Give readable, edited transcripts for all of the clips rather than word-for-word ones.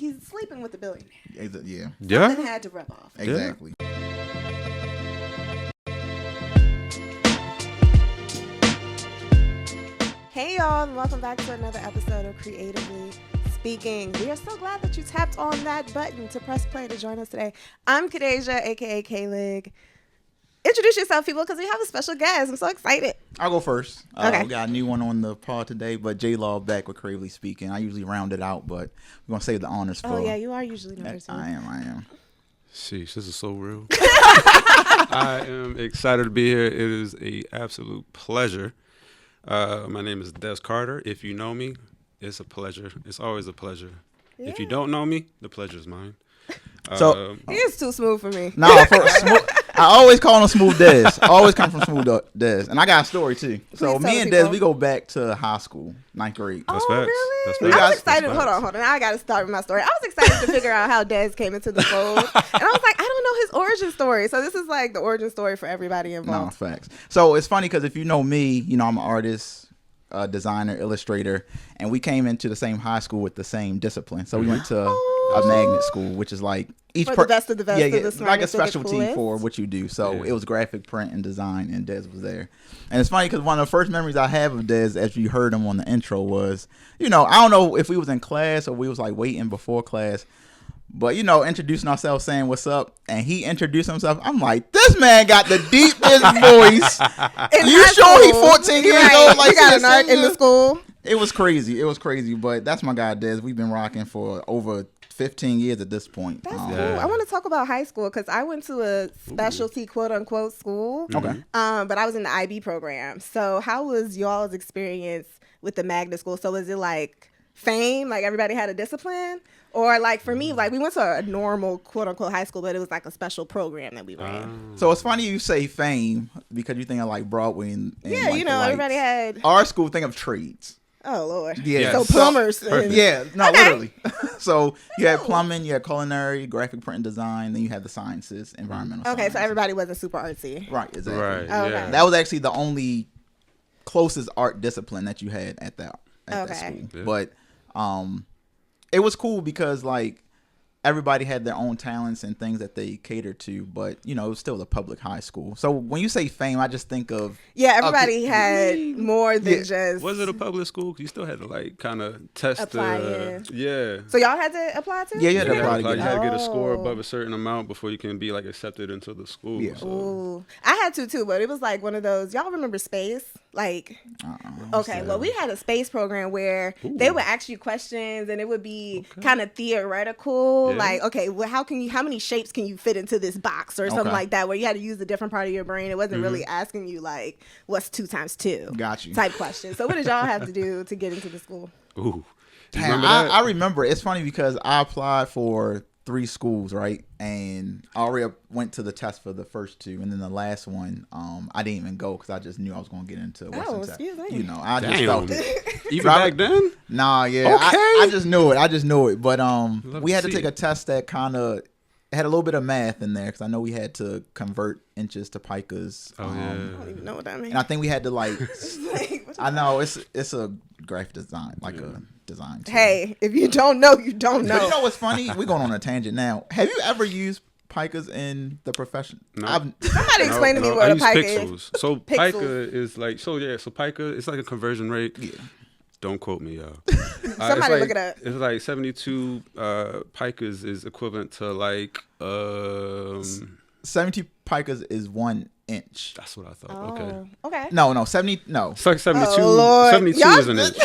he's sleeping with the billionaire. Yeah. Something had to rub off. Exactly. Hey y'all, and welcome back to another episode of Creatively Speaking. We are so glad that you tapped on that button to press play to join us today. I'm Kadeja, aka KLigg. Introduce yourself, people, because we have a special guest. I'm so excited. I'll go first. Okay. We got a new one on the pod today, but JLaw back with Creatively Speaking. I usually round it out, but we're going to save the honors for... Oh, yeah, you are usually number two. I am. Sheesh, this is so real. I am excited to be here. It is a absolute pleasure. My name is Des Carter. If you know me, it's a pleasure. It's always a pleasure. Yeah. If you don't know me, the pleasure is mine. So He is too smooth for me. Nah, I always call him Smooth Des. I always come from Smooth Des. And I got a story, too. So Please me tell and people. Des, we go back to high school, 9th grade. That's Oh, facts. really? That's I facts. was excited. That's Hold facts. on. Now I got to start with my story. I was excited to figure out how Des came into the fold. And I was like, I don't know his origin story. So this is like the origin story for everybody No, involved. facts. So it's funny because if you know me, you know I'm an artist, designer, illustrator, and we came into the same high school with the same discipline. So we went to a magnet school, which is like each For the best of the best of the like a smartest of the specialty coolest. for what you do. So Yeah. it was graphic, print, and design, and Des was there. And it's funny because one of the first memories I have of Des, as you heard him on the intro, was, you know, I don't know if we was in class or we was like waiting before class. But, you know, introducing ourselves, saying what's up, and he introduced himself. I'm like, this man got the deepest voice. In You high sure he school, 14 years right, old? Like, you got he's an a art in the senior? school. It was crazy. But that's my guy, Des. We've been rocking for over 15 years at this point. That's cool. Yeah. I want to talk about high school because I went to a specialty quote unquote school. Okay. But I was in the IB program. So how was y'all's experience with the magnet school? So was it like fame? Like everybody had a discipline? Or like for me, like we went to a normal quote unquote high school, but it was like a special program that we ran. So it's funny you say fame because you think of like Broadway and Yeah, like you the know, lights. everybody had, Our school, think of trades. oh Lord. Yeah. So Yes. plumbers. And, Yeah, no, Okay. literally. So you had plumbing, you had culinary, graphic print and design, then you had the sciences, environmental Okay, sciences. so everybody wasn't super artsy. Right, exactly. Right. Okay. Yeah. That was actually the only closest art discipline that you had at that Okay. school. Yeah. But it was cool because like everybody had their own talents and things that they catered to, but you know, it was still a public high school. So when you say fame, I just think of Yeah, everybody had more than Yeah. just. Was it a public school? 'Cause you still had to like kind of test Apply the in. yeah. So y'all had to apply to? Yeah, you had to You apply to had get you in. had to get a score Oh. above a certain amount before you can be like accepted into the school. Yeah. So. Ooh, I had to too, but it was like one of those. Y'all remember space? Like, okay, well, we had a space program where they would ask you questions, and it would be kind of theoretical. Yeah. Like, okay, well, how many shapes can you fit into this box, or something Okay. like that, where you had to use a different part of your brain. It wasn't really asking you like, what's 2 times 2? Got you. Type question. So, what did y'all have to do to get into the school? Ooh. You Damn, remember that? I remember. It's funny because I applied for 3 schools, right? And I already went to the test for the first 2, and then the last one, I didn't even go because I just knew I was going to get into Western Tech. excuse me. You know, I just Damn. felt it. Even back then? Nah, yeah, Okay. I just knew it. But Love we to had to see take it. a test that kind of had a little bit of math in there because I know we had to convert inches to picas. Oh I yeah. don't even know what that means. And I think we had to like, Like, what I know it's a graphic design, like a design. tool. hey, if you don't know, you don't know. But you know what's funny? We're going on a tangent now. Have you ever used picas in the profession? No. Somebody explain to me what I a use pica pixels. is. So Pixels. pica is like so pica it's like a conversion rate. Yeah. Don't quote me, y'all. Somebody look it up. It's like 72 picas is equivalent to like 70 picas is 1 inch. that's what I thought. Okay. Oh, okay. No, 70. No. It's like 72. Oh, Lord. 72 Y'all- is an inch.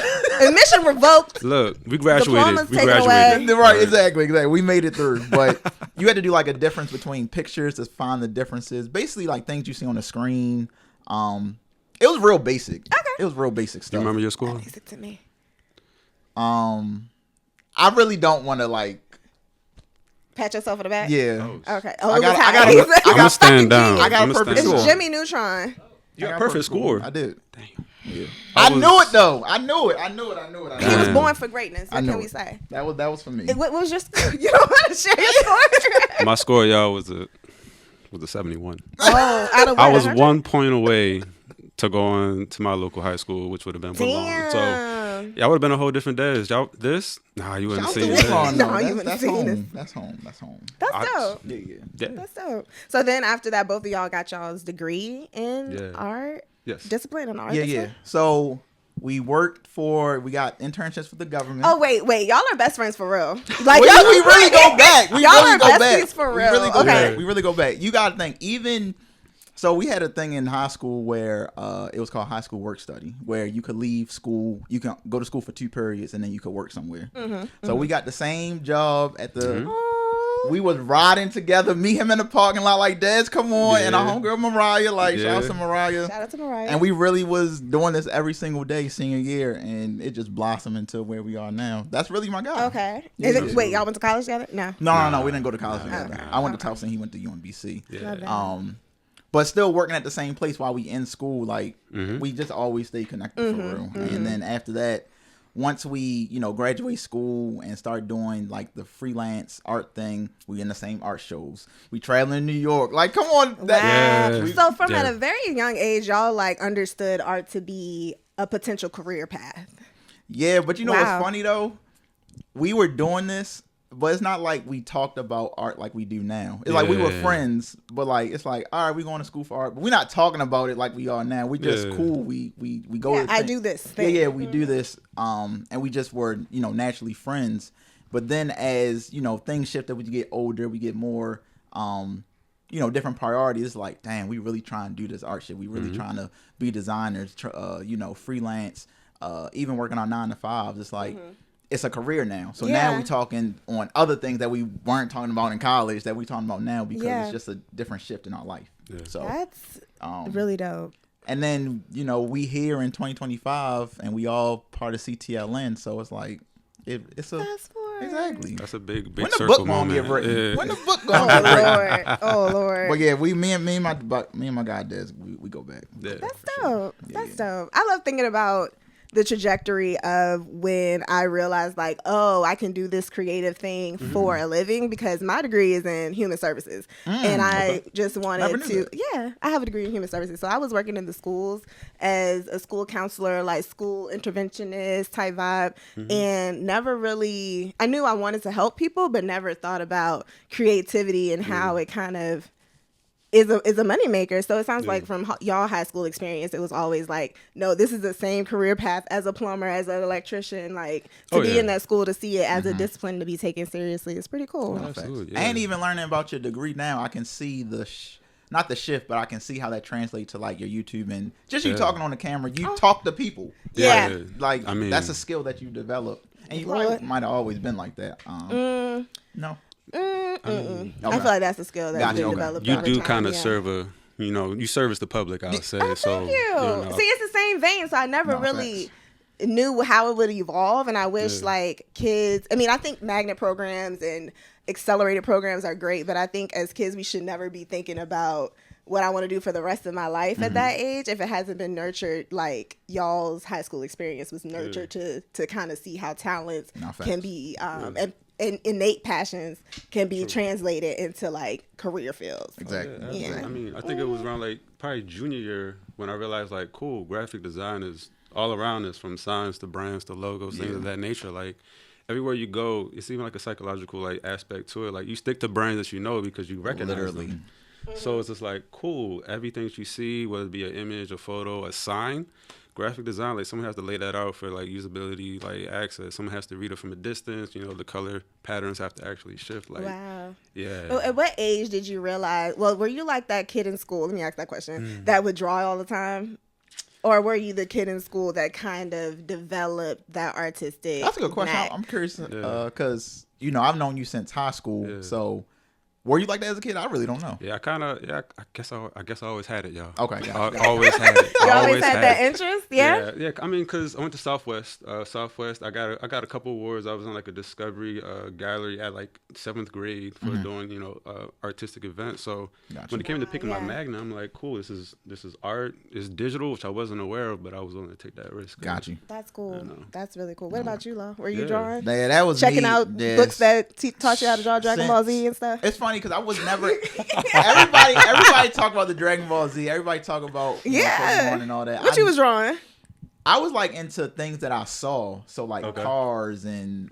Admission revoked. Look, we graduated. Diploma's We taken graduated. away. Right, exactly. We made it through. But you had to do like a difference between pictures to find the differences. Basically, like things you see on the screen. It was real basic. Okay. It was real basic You stuff. remember your score? Basic to me. I really don't want to like. Pat yourself on the back. Yeah. Okay. Oh, I it was got- high. I got- He said- I got- I'm gonna stand down. I got a I'ma perfect stand score. It's down. Jimmy Neutron. You got I a got perfect score. I did. Damn. Yeah. I I was- knew it though. I knew it. He was Man. born for greatness. I What know can we it. say? That was for me. What was your score? You don't want to share your score? My score, y'all, was a 71. Oh, out of I what, was 100? 1 point away to go on to my local high school, which would have been Woodlawn. So Damn. Y'all would have been a whole different Des. Y'all this? Nah, you wouldn't see this. it. No, No, you wouldn't that's seen home. That's home. That's home. That's dope. Yeah. That's dope. So then after that, both of y'all got y'all's degree in art. Yes. Discipline and art. Yeah. discipline? So we got internships for the government. Oh wait, y'all are best friends for real. Like we y'all, really go back. We y'all really are go besties back. for We real. really go Okay. back. We really go back. You got to think, even so, we had a thing in high school where it was called high school work study, where you could leave school, you can go to school for 2 periods, and then you could work somewhere. So we got the same job at the. We was riding together, meet him in the parking lot like, Des, come on, and our homegirl Mariah, like, shout out to Mariah. Shout out to Mariah. And we really was doing this every single day senior year, and it just blossomed into where we are now. That's really my guy. Okay. Yeah. Wait, y'all went to college together? No. No, we didn't go to college together. Okay. I went to Towson, he went to UMBC. Yeah. But still working at the same place while we in school, like we just always stay connected for real. And then after that, once we, graduate school and start doing like the freelance art thing, we in the same art shows. We traveling in New York. Like, come on. Wow. Yeah. So from at a very young age, y'all like understood art to be a potential career path. Yeah, but you know what's Wow. funny though? We were doing this, but it's not like we talked about art like we do now. It's like we were friends, but like it's like, all right, we going to school for art, but we're not talking about it like we are now. We just cool. We go. Yeah, to I do this thing. Yeah, we do this. And we just were naturally friends. But then as things shifted, we get older, we get more different priorities. It's like, damn, we really trying to do this art shit. We really trying to be designers. Freelance. Even working on 9 to 5s. It's like. It's a career now. So now we talking on other things that we weren't talking about in college that we talking about now because it's just a different shift in our life. Yeah. So that's really dope. And then, we here in 2025 and we all part of cTLN. So it's like, it's a, Fast forward. exactly. That's a big When the circle book gonna moment. get written? Yeah. When the book gonna get written? Oh Lord. But yeah, me and my guy Des, we go back. Yeah. That's dope. That's dope. I love thinking about the trajectory of when I realized like, oh, I can do this creative thing for a living because my degree is in human services. And I just wanted to, I have a degree in human services. So I was working in the schools as a school counselor, like school interventionist type vibe, and never really, I knew I wanted to help people, but never thought about creativity and how it kind of is a moneymaker. So it sounds like from y'all high school experience, it was always like, no, this is the same career path as a plumber, as an electrician, like to be in that school, to see it as a discipline to be taken seriously. It's pretty cool. Absolutely. And even learning about your degree now, I can see not the shift, but I can see how that translates to like your YouTube and just you talking on the camera. You talk to people. Yeah. Like I mean, that's a skill that you develop. And you probably might have always been like that. No. I feel like that's a skill that's been developed. You over do time, kind of serve you service the public, I would say. Thank so you. See, it's the same vein. So I never really knew how it would evolve, and I wish like kids. I mean, I think magnet programs and accelerated programs are great, but I think as kids we should never be thinking about what I want to do for the rest of my life at that age if it hasn't been nurtured like y'all's high school experience was nurtured to kind of see how talents can be and innate passions can be translated into like career fields. Exactly. Yeah. I mean, I think it was around like probably junior year when I realized like, cool, graphic design is all around us, from signs to brands to logos, things of that nature. Like everywhere you go, it's even like a psychological like aspect to it. Like you stick to brands that you know because you recognize them. So it's just like, cool, everything that you see, whether it be an image, a photo, a sign, graphic design, like someone has to lay that out for like usability, like access. Someone has to read it from a distance. The color patterns have to actually shift. Like, wow. Yeah. At what age did you realize? Well, were you like that kid in school? Let me ask that question. That would draw all the time, or were you the kid in school that kind of developed that artistic? That's a good question. knack? I'm curious because I've known you since high school, so. Were you like that as a kid? I really don't know. Yeah, I guess I always had it, y'all. Okay, I always had it. You always had that interest, yeah. Yeah. I mean, cause I went to Southwest. I got a couple awards. I was on like a discovery gallery at like 7th grade for doing artistic events. So when it came to picking my magna, I'm like, cool. This is art. It's digital, which I wasn't aware of, but I was willing to take that risk. Got you. That's cool. That's really cool. What about you, Law? Were you drawing? Yeah, that was checking me. out books that taught you how to draw Dragon Ball Z and stuff. It's funny because I was never. everybody talk about the Dragon Ball Z. Everybody talk about Pokemon and all that. What you was drawing? I was like into things that I saw, so like Okay. cars and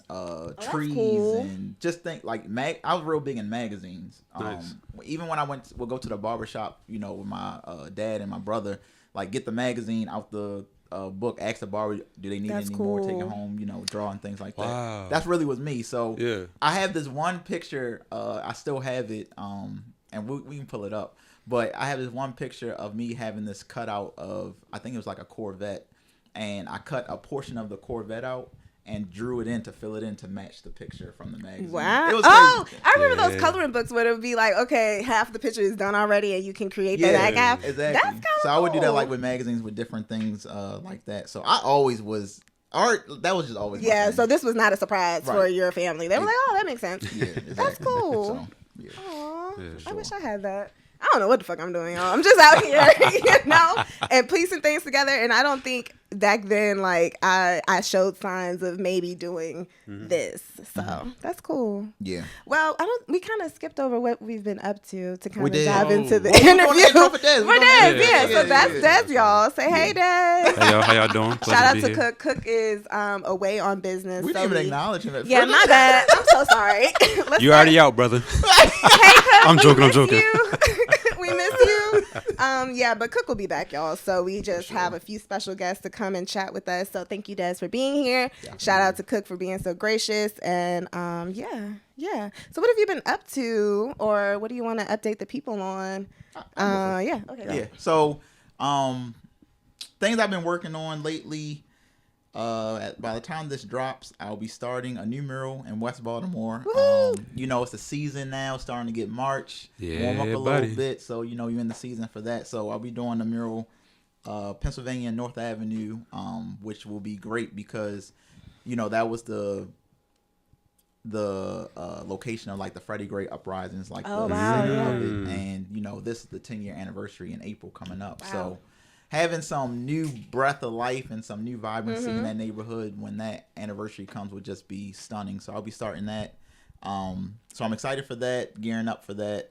trees cool. and just think like I was real big in magazines. Nice. Even when we'll go to the barbershop, with my dad and my brother, like get the magazine out the book, ask the barber, do they need That's any more, take it cool. home, draw and things like that. Wow. That's really was me. So Yeah. I have this one picture, I still have it, and we can pull it up. But I have this one picture of me having this cutout of, I think it was like a Corvette. And I cut a portion of the Corvette out and drew it in to fill it in to match the picture from the magazine. Wow. It was crazy. I remember those Yeah. coloring books where it would be like, okay, half the picture is done already and you can create the back half. Exactly. That's kind of So I would do that cool. like with magazines with different things like that. So I always was art. That was just always my Yeah, thing. so this was not a surprise for Right. your family. They were like, oh, that makes sense. Yeah, exactly. That's cool. So, yeah. Aw, Yeah, I wish sure. I had that. I don't know what the fuck I'm doing, y'all. I'm just out here, and piecing things together. And I don't think back then, like, I showed signs of maybe doing this. So that's cool. Yeah. Well, we kind of skipped over what we've been up to kind We of did. dive into the Well, we're doing interview. the intro for Des. We're Des, yeah. So that's yeah. Des, y'all. Say hey, Des. Hey, y'all, how y'all doing? Pleasure Shout out be to here. Cook. Cook is away on business. We so didn't even acknowledge him at Yeah, first. my bad. I'm so sorry. Let's You start- already out, brother. Hey, Cook, I'm we joking, I'm miss joking. you. We miss you. Yeah, but Cook will be back, y'all. So we just have a few special guests to come and chat with us. So thank you, Des, for being here. Shout out to Cook for being so gracious. And yeah. So what have you been up to, or what do you want to update the people on? Yeah. Okay. Yeah. So, things I've been working on lately. By the time this drops, I'll be starting a new mural in West Baltimore. Woohoo! It's the season now, starting to get March. Yeah, warm up a buddy. little bit, so you're in the season for that. So I'll be doing a mural, Pennsylvania North Avenue, which will be great because, that was the location of like the Freddie Gray uprisings, like Oh, the wow, center yeah. of it, and this is the 10-year anniversary in April coming up. Wow. So having some new breath of life and some new vibrancy in that neighborhood when that anniversary comes would just be stunning. So I'll be starting that. So I'm excited for that, gearing up for that,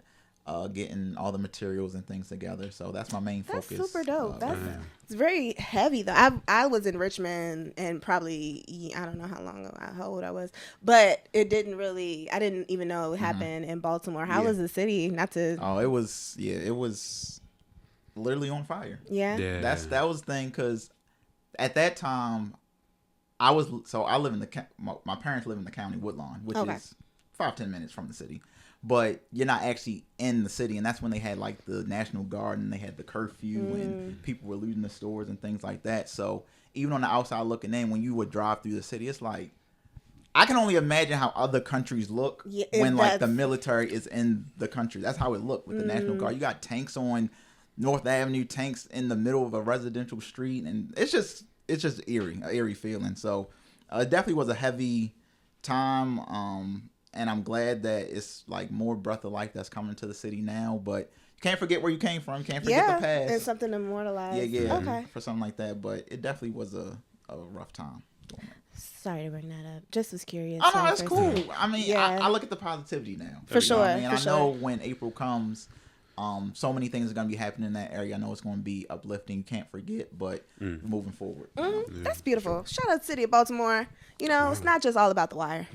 getting all the materials and things together. So that's my main That's focus. super dope. right That's now. it's very heavy though. I was in Richmond and probably I don't know how old I was, but I didn't even know it happened in Baltimore. How Yeah. was the city? Not to Oh, it was literally on fire. yeah. Yeah. That was the thing, because at that time I live in my parents live in the county, Woodlawn, which Okay. is 5-10 minutes from the city, but you're not actually in the city. And that's when they had like the National Guard and they had the curfew and people were looting the stores and things like that. So even on the outside looking in, when you would drive through the city, it's like, I can only imagine how other countries look Yeah, if when like the that's- military is in the country. That's how it looked with the National Guard. You got tanks on North Avenue, tanks in the middle of a residential street, and it's just eerie, an eerie feeling. So it definitely was a heavy time, and I'm glad that it's like more breath of life that's coming to the city now. But you can't forget where you came from. You can't forget Yeah, the past. and something immortalized. Yeah, Okay. for something like that. But it definitely was a rough time. Sorry to bring that up. Just was curious. Oh no, when I that's first- cool. I mean, Yeah. I look at the positivity now. For sure, I mean, for I know sure. when April comes, so many things are gonna be happening in that area. I know it's gonna be uplifting. Can't forget, but moving forward. That's beautiful. Shout out to City of Baltimore. It's not just all about the wire.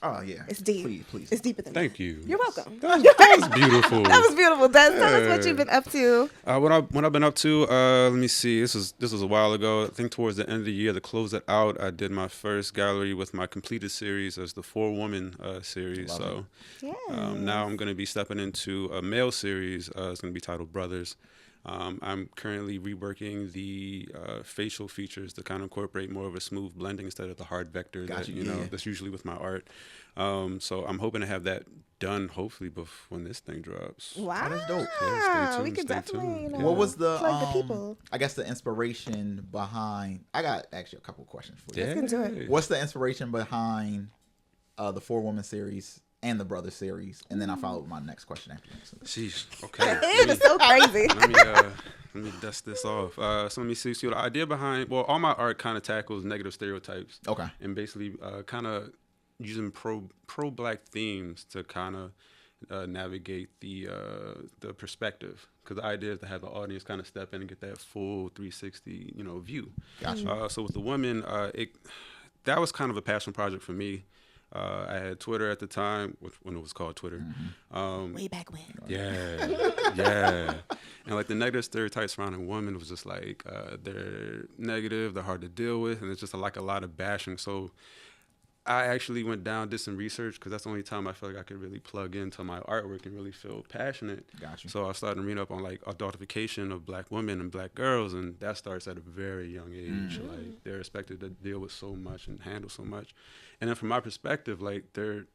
Oh yeah, It's deep. Please. It's deeper than Thank you. You're welcome. That was beautiful. That was beautiful. Des, tell us what you've been up to. What I've been up to, let me see. This was a while ago. I think towards the end of the year, to close it out, I did my first gallery with my completed series as the 4-woman series. Love So Yeah. now I'm going to be stepping into a male series. It's going to be titled Brothers. I'm currently reworking the facial features to kind of incorporate more of a smooth blending instead of the hard vector Gotcha, that yeah. that's usually with my art. So I'm hoping to have that done hopefully before when this thing drops. Wow. that's dope. Yeah, stay we tuned, could stay definitely, tuned. What was the plug the people. I guess the inspiration behind? I got actually a couple questions for you. Yeah. Let's get into it. What's the inspiration behind the 4-woman series and the Brother series? And then I follow with my next question after that. Sheesh. Okay. It is so crazy. Let me dust this off. So let me see. So the idea behind, well, all my art kind of tackles negative stereotypes. Okay. And basically kind of using pro-black themes to kind of navigate the perspective, because the idea is to have the audience kind of step in and get that full 360 view. Gotcha. So with the women, that was kind of a passion project for me. I had Twitter at the time, when it was called Twitter. Way back when. Yeah, yeah. And like the negative stereotypes surrounding women was just like they're negative, they're hard to deal with, and it's just like a lot of bashing. So I actually went down, did some research, because that's the only time I felt like I could really plug into my artwork and really feel passionate. Gotcha. So I started reading up on like adultification of Black women and Black girls, and that starts at a very young age. Like they're expected to deal with so much and handle so much. And then from my perspective, like they're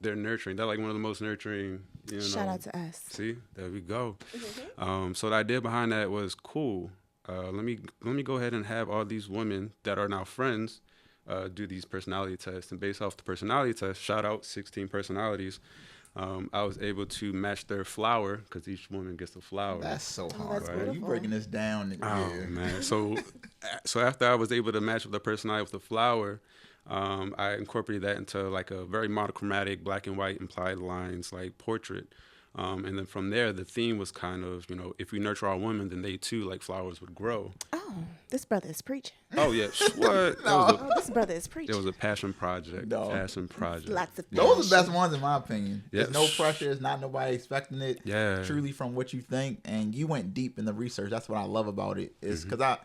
nurturing. They're like one of the most nurturing. Shout out to us. See, there we go. So the idea behind that was cool. Let me go ahead and have all these women that are now friends do these personality tests, and based off the personality test, shout out 16 personalities, I was able to match their flower, because each woman gets a flower. That's so hard. That's Right? You beautiful. breaking this down. Oh man! So after I was able to match with the personality with the flower, I incorporated that into like a very monochromatic black and white implied lines like portrait. And then from there, the theme was kind of, if we nurture our women, then they too, like flowers, would grow. Oh, this brother is preaching. Oh yeah, what? This brother is preaching. It was a passion project. No. Passion project. Lots of Those are the best ones in my opinion. Yeah. There's no pressure. It's not nobody expecting it. Yeah. Truly from what you think, and you went deep in the research. That's what I love about it. Is because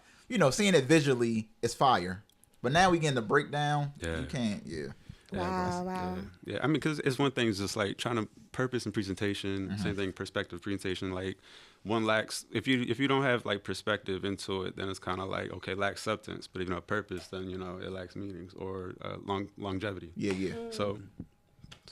seeing it visually is fire, but now we get in the breakdown. Yeah. You can't. Yeah. Wow. Yeah. I mean, because it's one thing is just like trying to purpose and presentation. Same thing, perspective presentation. Like one lacks, if you don't have like perspective into it, then it's kind of like, okay, lacks substance. But if you know purpose, then it lacks meanings or longevity. Yeah. Yeah. So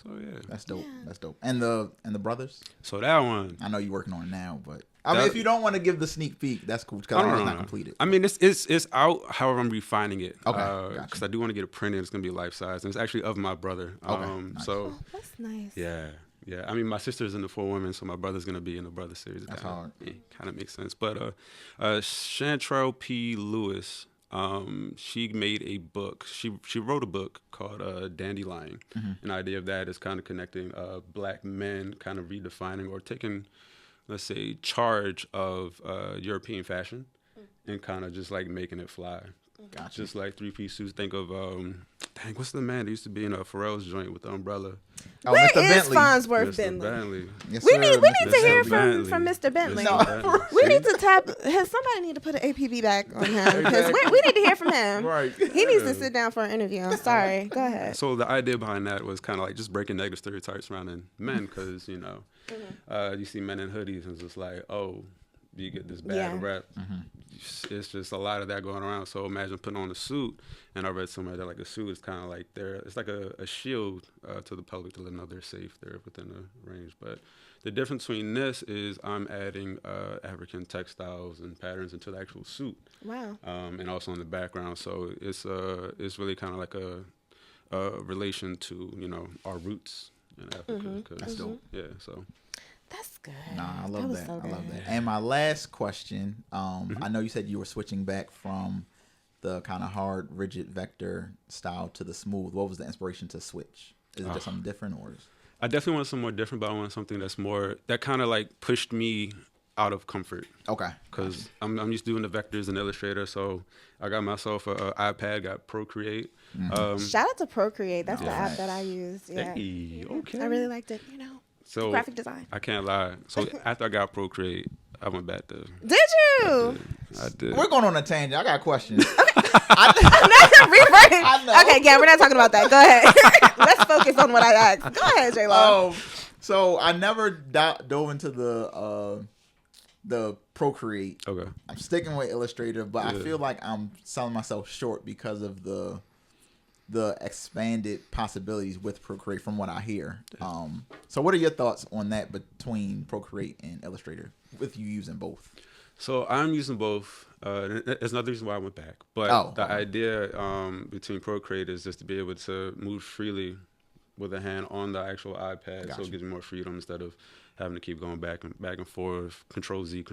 yeah. That's dope. That's dope. And the brothers. So that one. I know you're working on it now, but I mean, if you don't want to give the sneak peek, that's cool because it's not completed. I mean, it's out. However, I'm refining it. Okay, Because gotcha. I do want to get it printed. It's gonna be life size, and it's actually of my brother. Okay, nice. So Oh, that's nice. yeah. I mean, my sister's in the 4 Women, so my brother's gonna be in the brother series. That's hard. Kind of makes sense. But Chantrell P. Lewis, she made a book. She wrote a book called Dandelion. An idea of that is kind of connecting Black men, kind of redefining or taking, let's say, charge of European fashion and kind of just like making it fly. Gotcha. Just like 3-piece suits. Think of what's the man that used to be in a Pharrell's joint with the umbrella? Oh, Where Mr. is Bentley. Farnsworth Mr. Bentley? Bentley. Yes, We sir, need Mr. to hear Bentley. from Mr. Bentley. No, Bentley. We See? need to somebody need to put an APB back on him because we need to hear from him. Right. He needs to sit down for an interview. I'm sorry. Go ahead. So the idea behind that was kind of like just breaking negative stereotypes surrounding men, because you see men in hoodies and it's just like, oh, you get this bad Yeah. rep. It's just a lot of that going around. So imagine putting on a suit, and I read somewhere that like a suit is kind of like it's like a shield to the public to let them know they're safe, they're within the range. But the difference between this is I'm adding African textiles and patterns into the actual suit. Wow. And also in the background. So it's really kind of like a relation to our roots in Africa. That's dope. Yeah. So That's good. Nah, I love was that. so I love good. that. And my last question, I know you said you were switching back from the kind of hard, rigid vector style to the smooth. What was the inspiration to switch? Is it just something different, or? I definitely wanted something more different, but I wanted something that kind of like pushed me out of comfort. Okay. Because I'm used to doing the vectors in Illustrator, so I got myself an iPad, got Procreate. Shout out to Procreate. That's the app that I used. Yeah. Hey, okay. I really liked it. So graphic design. I can't lie. So after I got Procreate, I went back to. Did you? I did. We're going on a tangent. I got questions. Reverting. I know. Okay, yeah, we're not talking about that. Go ahead. Let's focus on what I asked. Go ahead, JLaw. So I never dove into the Procreate. Okay. I'm sticking with Illustrator, but I feel like I'm selling myself short because of the expanded possibilities with Procreate from what I hear. So what are your thoughts on that between Procreate and Illustrator with you using both? So I'm using both. There's another reason why I went back. But the idea between Procreate is just to be able to move freely with a hand on the actual iPad. Gotcha. So it gives me more freedom instead of having to keep going back and forth, Control Z.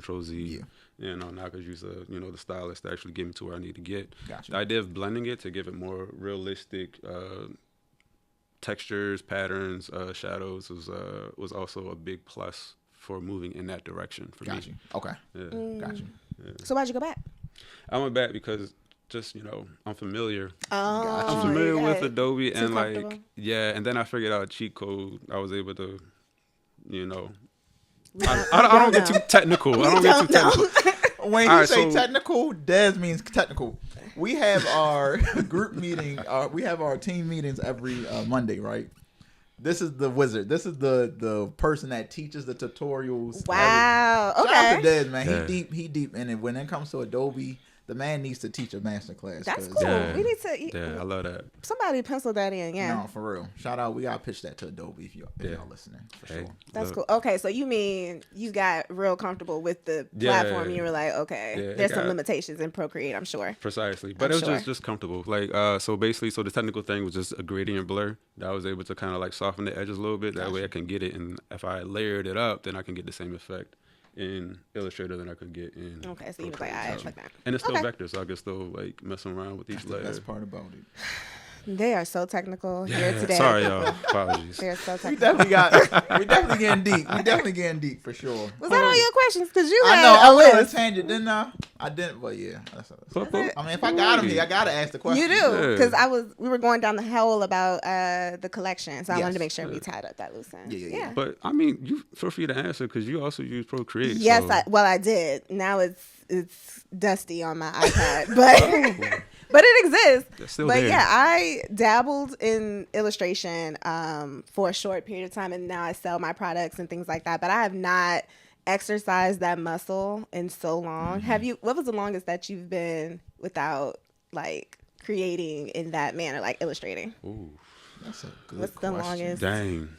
Yeah. Now I could use the stylus to actually get me to where I need to get. Gotcha. The idea of blending it to give it more realistic textures, patterns, shadows was also a big plus for moving in that direction for Got me. you. Okay. Yeah. Got you. Yeah. So why'd you go back? I went back because just I'm familiar. Oh, I'm familiar you with got Adobe too and comfortable. and then I figured out a cheat code. I was able to, We I don't get too technical. I don't get too technical. When All you right, say so- technical, Des means technical. We have our group meeting. We have our team meetings every Monday, right? This is the wizard. This is the person that teaches the tutorials. Wow. Shout out Okay. to Des, man. Yeah. He deep in it. When it comes to Adobe, the man needs to teach a master class. That's 'cause- cool. Yeah. We need to. Yeah, I love that. Somebody pencil that in. Yeah. No, for real. Shout out. We gotta pitch that to Adobe if y'all listening. For Hey, sure. That's look, cool. Okay, so you mean you got real comfortable with the Yeah. platform? You were like, okay, Yeah, it there's some got- limitations in Procreate, I'm sure. Precisely, but I'm it was sure. just comfortable. Like so the technical thing was just a gradient blur that I was able to kind of like soften the edges a little bit. That way I can get it, and if I layered it up, then I can get the same effect in Illustrator than I could get in. Okay, so you was like, Procreate. alright, fuck that. And it's still Okay. vector, so I can still like mess around with each That's the layer. best part about it. They are so technical here Yeah, today. sorry, y'all. Apologies. They're so We technical. definitely getting deep. We definitely getting deep for sure. Was that all your questions? Because you I had know I a went on a list. tangent, didn't I? I didn't, but yeah. But- but- I mean, if I got him here, I gotta ask the question. You do, Yeah. because we were going down the hole about the collection, so I wanted Yes. to make sure we tied up that loose end. Yeah. But I mean, you feel free to answer because you also use Procreate. Yes, so. I did. Now it's dusty on my iPad, but but it exists. It's still But there. yeah, I dabbled in illustration for a short period of time, and now I sell my products and things like that. But I have not exercised that muscle in so long. Have you? What was the longest that you've been without like creating in that manner, like illustrating? Ooh, That's a good What's the question. longest? dang.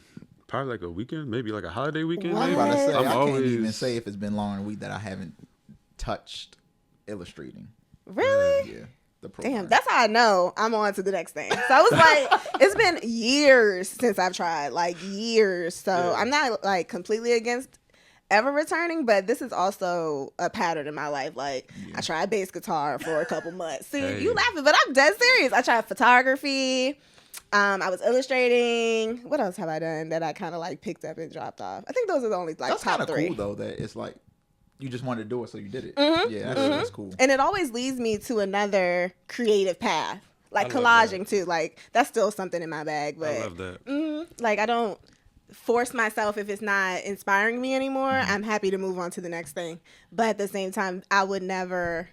Probably like a weekend, maybe like a holiday weekend. What? I was Maybe. about to say, I'm I can't always even say if it's been long in a week that I haven't touched illustrating. Really? Yeah. The program. Damn, that's how I know I'm on to the next thing. So I was like, it's been years since I've tried, like years. So Yeah. I'm not like completely against ever returning, but this is also a pattern in my life. Like I tried bass guitar for a couple months. See, Hey. you laughing, but I'm dead serious. I tried photography. I was illustrating. What else have I done that I kind of like picked up and dropped off? I think those are the only like That's kind top of three. cool though. That it's like you just wanted to do it, so you did it. Mhm. Yeah, that's cool. And it always leads me to another creative path, like I love collaging too. Like that's still something in my bag, but I love that. like I don't force myself if it's not inspiring me anymore. I'm happy to move on to the next thing, but at the same time, I would never.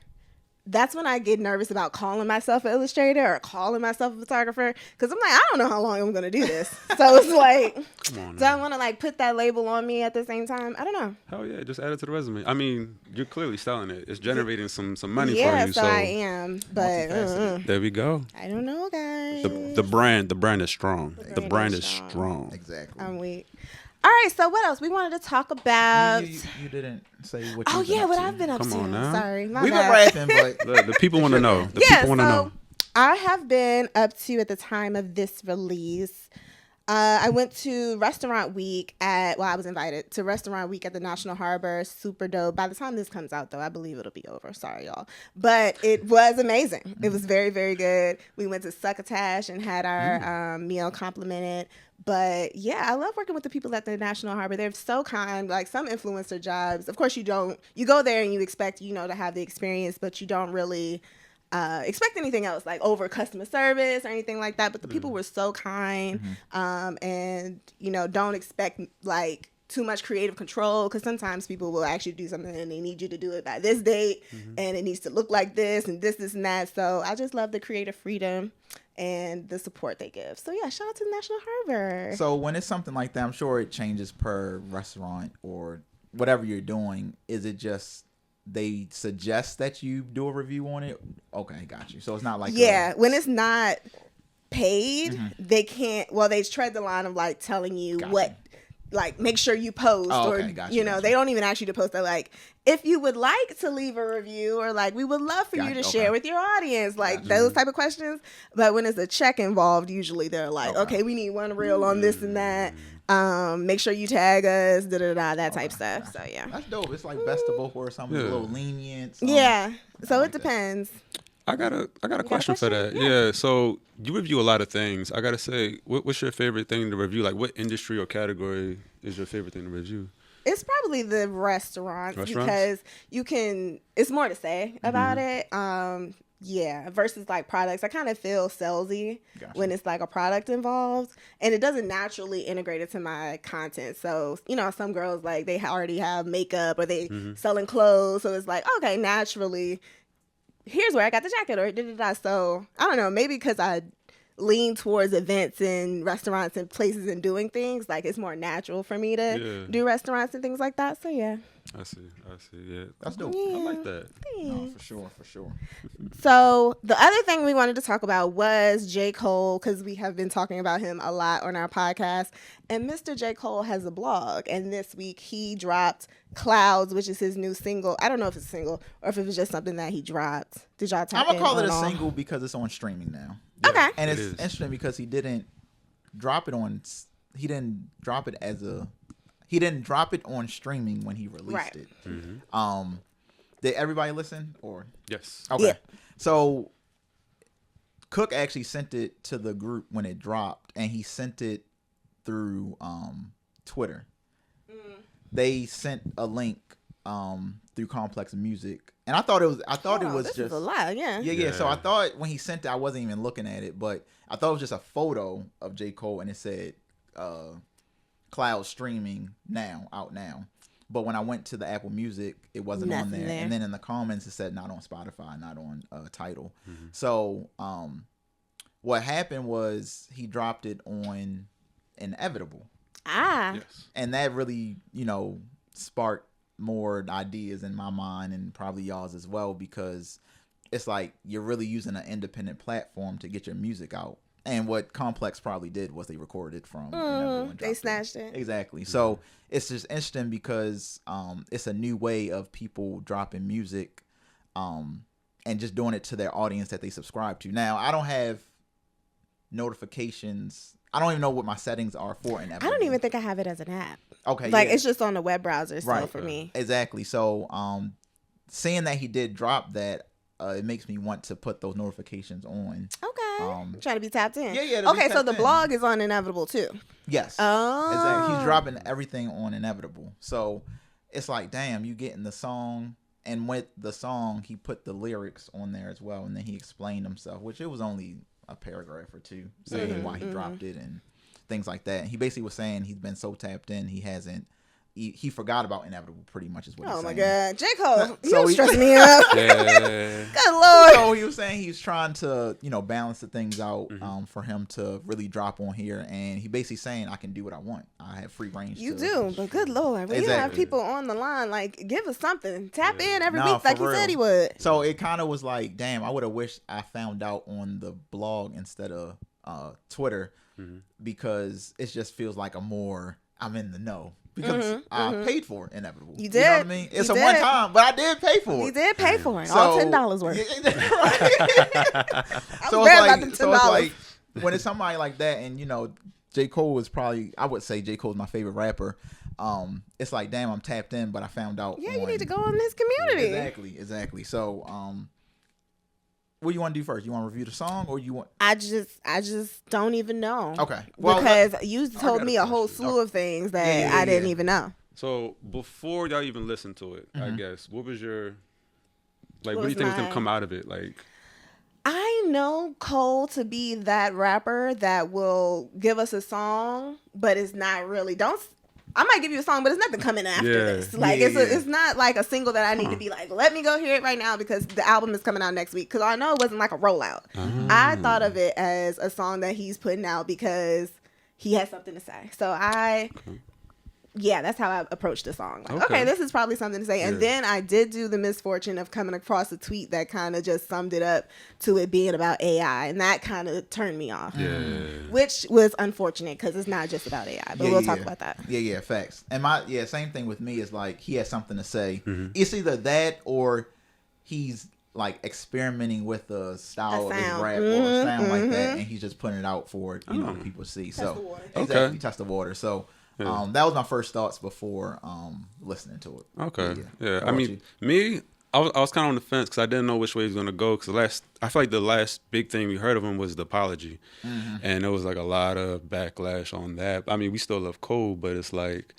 That's when I get nervous about calling myself an illustrator or calling myself a photographer, because I'm like, I don't know how long I'm gonna do this. So it's like, Come on. do I now. want to like put that label on me at the same time? I don't know. Hell yeah, just add it to the resume. I mean, you're clearly selling it. It's generating some money Yeah, for you. so I am, but Multifaceted. There we go. I don't know, guys. The brand is strong. The brand brand is is strong. strong. Exactly. I'm weak. All right, so what else? We wanted to talk about. You didn't say what. Oh you've been yeah, up what to. I've been up Come to. on now. Sorry, my We've been bad. rapping, but The people want to know. The Yeah, people want to so know. I have been up to at the time of this release. I went to Restaurant Week I was invited to Restaurant Week at the National Harbor. Super dope. By the time this comes out, though, I believe it'll be over. Sorry, y'all. But it was amazing. It was very, very good. We went to Succotash and had our meal complimented. But yeah, I love working with the people at the National Harbor. They're so kind. Like some influencer jobs, of course, you go there and you expect, to have the experience, but you don't really expect anything else, like over customer service or anything like that. But the people were so kind, and don't expect like too much creative control, because sometimes people will actually do something and they need you to do it by this date, and it needs to look like this and this and that. So I just love the creative freedom and the support they give. So yeah, shout out to the National Harbor. So when it's something like that, I'm sure it changes per restaurant or whatever you're doing. Is it just they suggest that you do a review on it? Okay, got you. So it's not like when it's not paid, they can't. Well, they tread the line of like telling you Gotcha. what. Like, make sure you post, Oh, or okay, gotcha. they don't even ask you to post. They're like, if you would like to leave a review, or like, we would love for you to Gotcha, share okay. with your audience, like Gotcha. those type of questions. But when it's a check involved, usually they're like, Okay. okay, we need one reel on this and that. Make sure you tag us, that type stuff. So yeah, That's dope. It's like best of both worlds. Some is a Yeah. little lenient. some- yeah. So like it that. depends. I got a got a question for that. question? Yeah. So you review a lot of things. I gotta say, what's your favorite thing to review? Like, what industry or category is your favorite thing to review? It's probably the restaurants Restaurants? because you can. It's more to say about Mm-hmm. it. Yeah, versus like products. I kind of feel salesy Gotcha. when it's like a product involved, and it doesn't naturally integrate into my content. So some girls like they already have makeup or they selling clothes, so it's like okay, naturally, here's where I got the jacket or da. So I don't know, maybe because I lean towards events and restaurants and places and doing things, like it's more natural for me to do restaurants and things like that. So yeah. I see. Yeah, That's dope. I like that. No, for sure. So the other thing we wanted to talk about was J. Cole, because we have been talking about him a lot on our podcast. And Mr. J. Cole has a blog, and this week he dropped "Clouds," which is his new single. I don't know if it's a single or if it was just something that he dropped. Did y'all tap I'm gonna in call it on a all? single because it's on streaming now. Okay. And It it's is. interesting because he didn't drop it on. He didn't drop it as a. He didn't drop it on streaming when he released Right. it. Mm-hmm. Did everybody listen or? Yes. Okay. Yeah. So Cook actually sent it to the group when it dropped, and he sent it through Twitter. They sent a link through Complex Music, and I thought it was. I thought it was this just is a lot. Yeah. Yeah. So Yeah. I thought when he sent it, I wasn't even looking at it, but I thought it was just a photo of J. Cole, and it said "Cloud streaming now, out now." But when I went to the Apple Music, it wasn't on Nothing there. there. And then in the comments, it said not on Spotify, not on Tidal. So what happened was he dropped it on Inevitable, Yes. and that really sparked more ideas in my mind and probably y'all's as well, because it's like you're really using an independent platform to get your music out. And what Complex probably did was they recorded it from Inevitable and They dropped snatched it. Exactly. So it's just interesting because it's a new way of people dropping music and just doing it to their audience that they subscribe to. Now, I don't have notifications. I don't even know what my settings are for Inevitable. I don't even think I have it as an app. Okay. Like yeah. it's just on the web browser still Right. for me. Exactly. So seeing that he did drop that, it makes me want to put those notifications on. Okay. Trying to be tapped in. Yeah, to be Okay, so tapped the in. blog is on Inevitable too. Yes. Oh. Exactly. He's dropping everything on Inevitable. So it's like, damn, you getting the song, and with the song, he put the lyrics on there as well, and then he explained himself, which it was only a paragraph or two saying why he dropped it and things like that. And he basically was saying he's been so tapped in, he hasn't. He forgot about Inevitable, pretty much is what he's Oh my saying. God, J. Cole, So you he- stressing me out. Yeah. Good Lord. So he was saying he's trying to, balance the things out for him to really drop on here, and he basically saying I can do what I want. I have free range. You to do, but good Lord, when you have Exactly. people on the line, like give us something. Tap in every Nah, week like for he said real. he would. So it kind of was like, damn, I would have wished I found out on the blog instead of Twitter, because it just feels like I'm in the know. Because I paid for Inevitable. You know what I did. mean? You It's a did. one time, but I did pay for He it. did pay for it, So- all $10 worth. I was worried about the so it's $10. like when it's somebody like that, and J. Cole is probably, I would say J. Cole's my favorite rapper. It's like, damn, I'm tapped in, but I found out. Yeah, you need to go in this community. Exactly. So, what do you want to do first? You want to review the song, or you want? I just don't even know. Okay. Well, because you told got me a a whole question. slew of things that Yeah, I didn't yeah. even know. So before y'all even listened to it, I guess, what was your What what do you was think was gonna mine? come out of it? Like, I know Cole to be that rapper that will give us a song, but it's not really. I might give you a song, but it's nothing coming after Yeah. this. Like Yeah, it's not like a single that I need to be like, let me go hear it right now because the album is coming out next week. Because I know it wasn't like a rollout. I thought of it as a song that he's putting out because he has something to say. So yeah, that's how I approached the song. Like, okay, this is probably something to say. And then I did do the misfortune of coming across a tweet that kind of just summed it up to it being about AI. And that kind of turned me off. Which was unfortunate because it's not just about AI. But we'll talk about that. Yeah, facts. And same thing with me is like he has something to say. It's either that or he's like experimenting with the style of his sound. rap or a sound like that, and he's just putting it out for people to see. the water. Exactly, Okay. test the water. So that was my first thoughts before listening to it. okay, yeah. How I about mean, you? me, I was kind of on the fence because I didn't know which way he was gonna go. Because I feel like the last big thing we heard of him was the apology, and there was like a lot of backlash on that. I mean, we still love Cole, but it's like.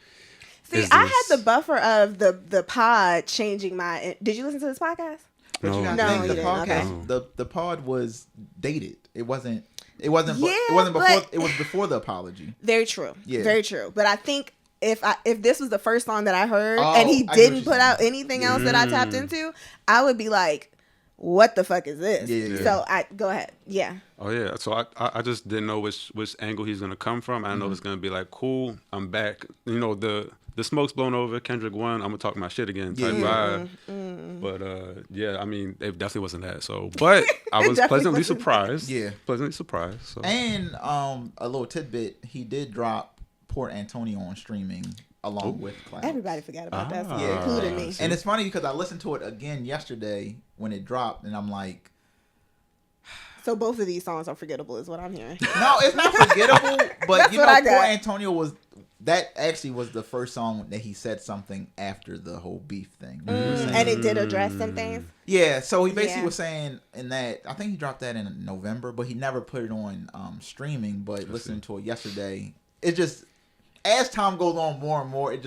See, I had the buffer of the pod changing my. Did you listen to this podcast? But No. you know, No, think you the didn't. podcast, Okay. the pod was dated. It wasn't. Yeah, It wasn't before. but- It was before the apology. Very true. Yeah. Very true. But I think if this was the first song that I heard Oh, and he I get what didn't you're put saying. out anything else that I tapped into, I would be like, what the fuck is this? Yeah. So go ahead. Yeah. Oh yeah, so I just didn't know which angle he's gonna come from. I know it's gonna be like, cool, I'm back. You know, the smoke's blown over. Kendrick won. I'm gonna talk my shit again. Type vibe. But yeah, I mean, it definitely wasn't that. So, but I was definitely pleasantly wasn't surprised. Yeah. Pleasantly surprised. So. And a little tidbit, he did drop Port Antonio on streaming along with Cloud. Everybody forgot about that song, Yeah. including me. And it's funny because I listened to it again yesterday when it dropped, and I'm like, So both of these songs are forgettable, is what I'm hearing. no, it's not forgettable. But That's you what know, I Port got. Antonio that actually was the first song that he said something after the whole beef thing. When he was saying- And it did address some things. Yeah, so he basically Yeah. was saying in that, I think he dropped that in November, but he never put it on streaming. But listening to it yesterday, it just, as time goes on more and more, it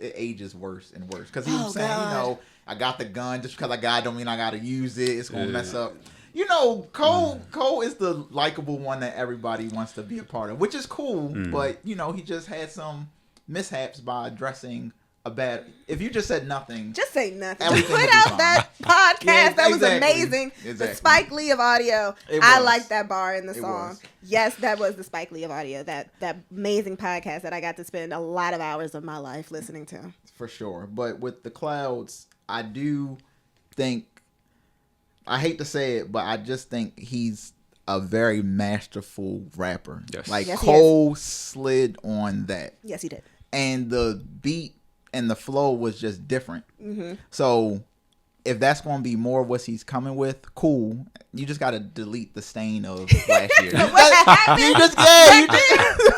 ages worse and worse. Because he was saying, God. you know, I got the gun, just because I got it don't mean I got to use it. It's going to mess up. You know, Cole is the likable one that everybody wants to be a part of, which is cool. But, you know, he just had some mishaps by addressing a bad. If you just said nothing. Just say nothing. Everything Put would be out fine. that podcast. Yeah, that was exactly. amazing. The Exactly. Spike Lee of audio. It I was. like that bar in the It song. was. Yes, that was the Spike Lee of audio. That amazing podcast that I got to spend a lot of hours of my life listening to. For sure. But with the Clouds, I do think, I hate to say it, but I just think he's a very masterful rapper. Yes. Like Yes, he Cole slid on that. Yes, he did. And the beat and the flow was just different. Mm-hmm. So if that's going to be more of what he's coming with, cool. You just got to delete the stain of last year. What happened? You just, yeah, you just,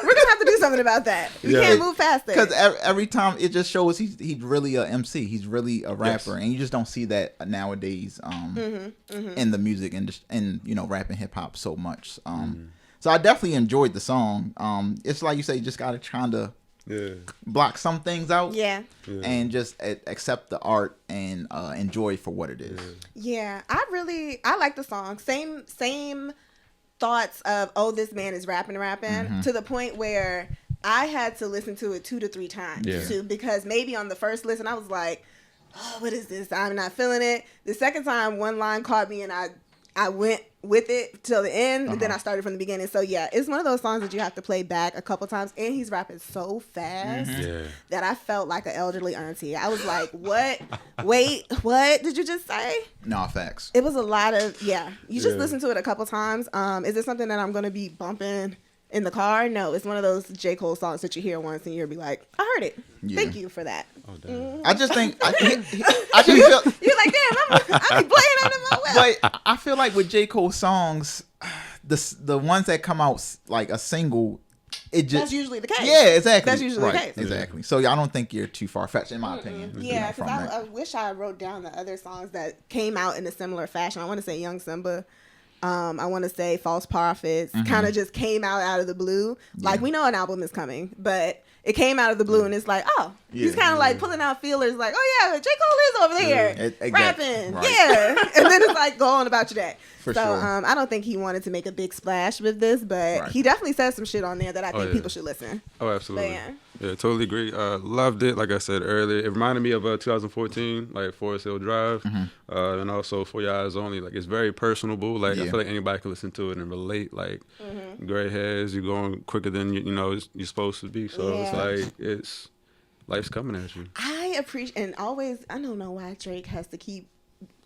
We're gonna have to do something about that. We Yeah. can't move past it. because every time it just shows he's really a MC. He's really a rapper, and you just don't see that nowadays in the music and you know, rap and hip hop so much. So I definitely enjoyed the song. It's like you say, you just gotta kind of block some things out, Yeah. and just accept the art and enjoy it for what it is. Yeah. I like the song. Same thoughts of, oh, this man is rapping to the point where I had to listen to it 2 to 3 times too, because maybe on the first listen I was like, oh, what is this? I'm not feeling it. The second time one line caught me and I went with it till the end, and then I started from the beginning. So yeah, it's one of those songs that you have to play back a couple times, and he's rapping so fast that I felt like an elderly auntie. I was like, what? Wait, what did you just say? No, facts. It was a lot of, you just listen to it a couple times. Is it something that I'm going to be bumping in the car? No, it's one of those J. Cole songs that you hear once and you'll be like, I heard it. Yeah. Thank you for that. Oh, damn. I just think I just feel. You're like, damn, I be playing under my well. But I feel like with J. Cole songs, the ones that come out like a single, it just That's usually the case. Yeah, exactly. That's usually the right, case. Exactly. So I don't think you're too far fetched, in my opinion. Yeah, from because that. I wish I wrote down the other songs that came out in a similar fashion. I want to say Young Simba. I want to say False Prophets kind of just came out of the blue. Like, we know an album is coming, but it came out of the blue, and it's like, oh, he's kind of like pulling out feelers like, oh yeah, J. Cole is over there rapping. Right. Yeah. And then it's like, go on about your day. For so sure. I don't think he wanted to make a big splash with this, but Right. he definitely said some shit on there that I think yeah. people should listen. Oh, absolutely. But yeah. Yeah, totally agree. Loved it. Like I said earlier, it reminded me of 2014, like Forest Hill Drive, and also For Your Eyes Only. Like, it's very personable. Like, I Yeah. feel like anybody can listen to it and relate. Like, gray hairs, you're going quicker than you're supposed to be. So it's like life's coming at you. I appreciate, and always, I don't know why Drake has to keep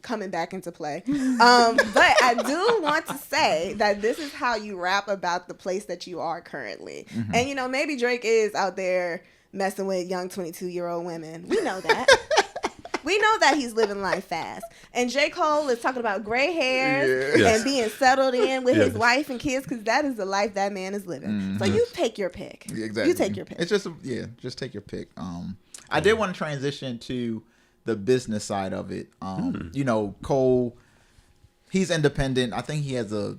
coming back into play. But I do want to say that this is how you rap about the place that you are currently. And, you know, maybe Drake is out there messing with young 22-year-old women. We know that. We know that he's living life fast. And J. Cole is talking about gray hairs Yes. and being settled in with his Yes. wife and kids, because that is the life that man is living. So you take your pick. Exactly. You take your pick. It's just just take your pick. I did want to transition to the business side of it. You know, Cole, he's independent. I think he has a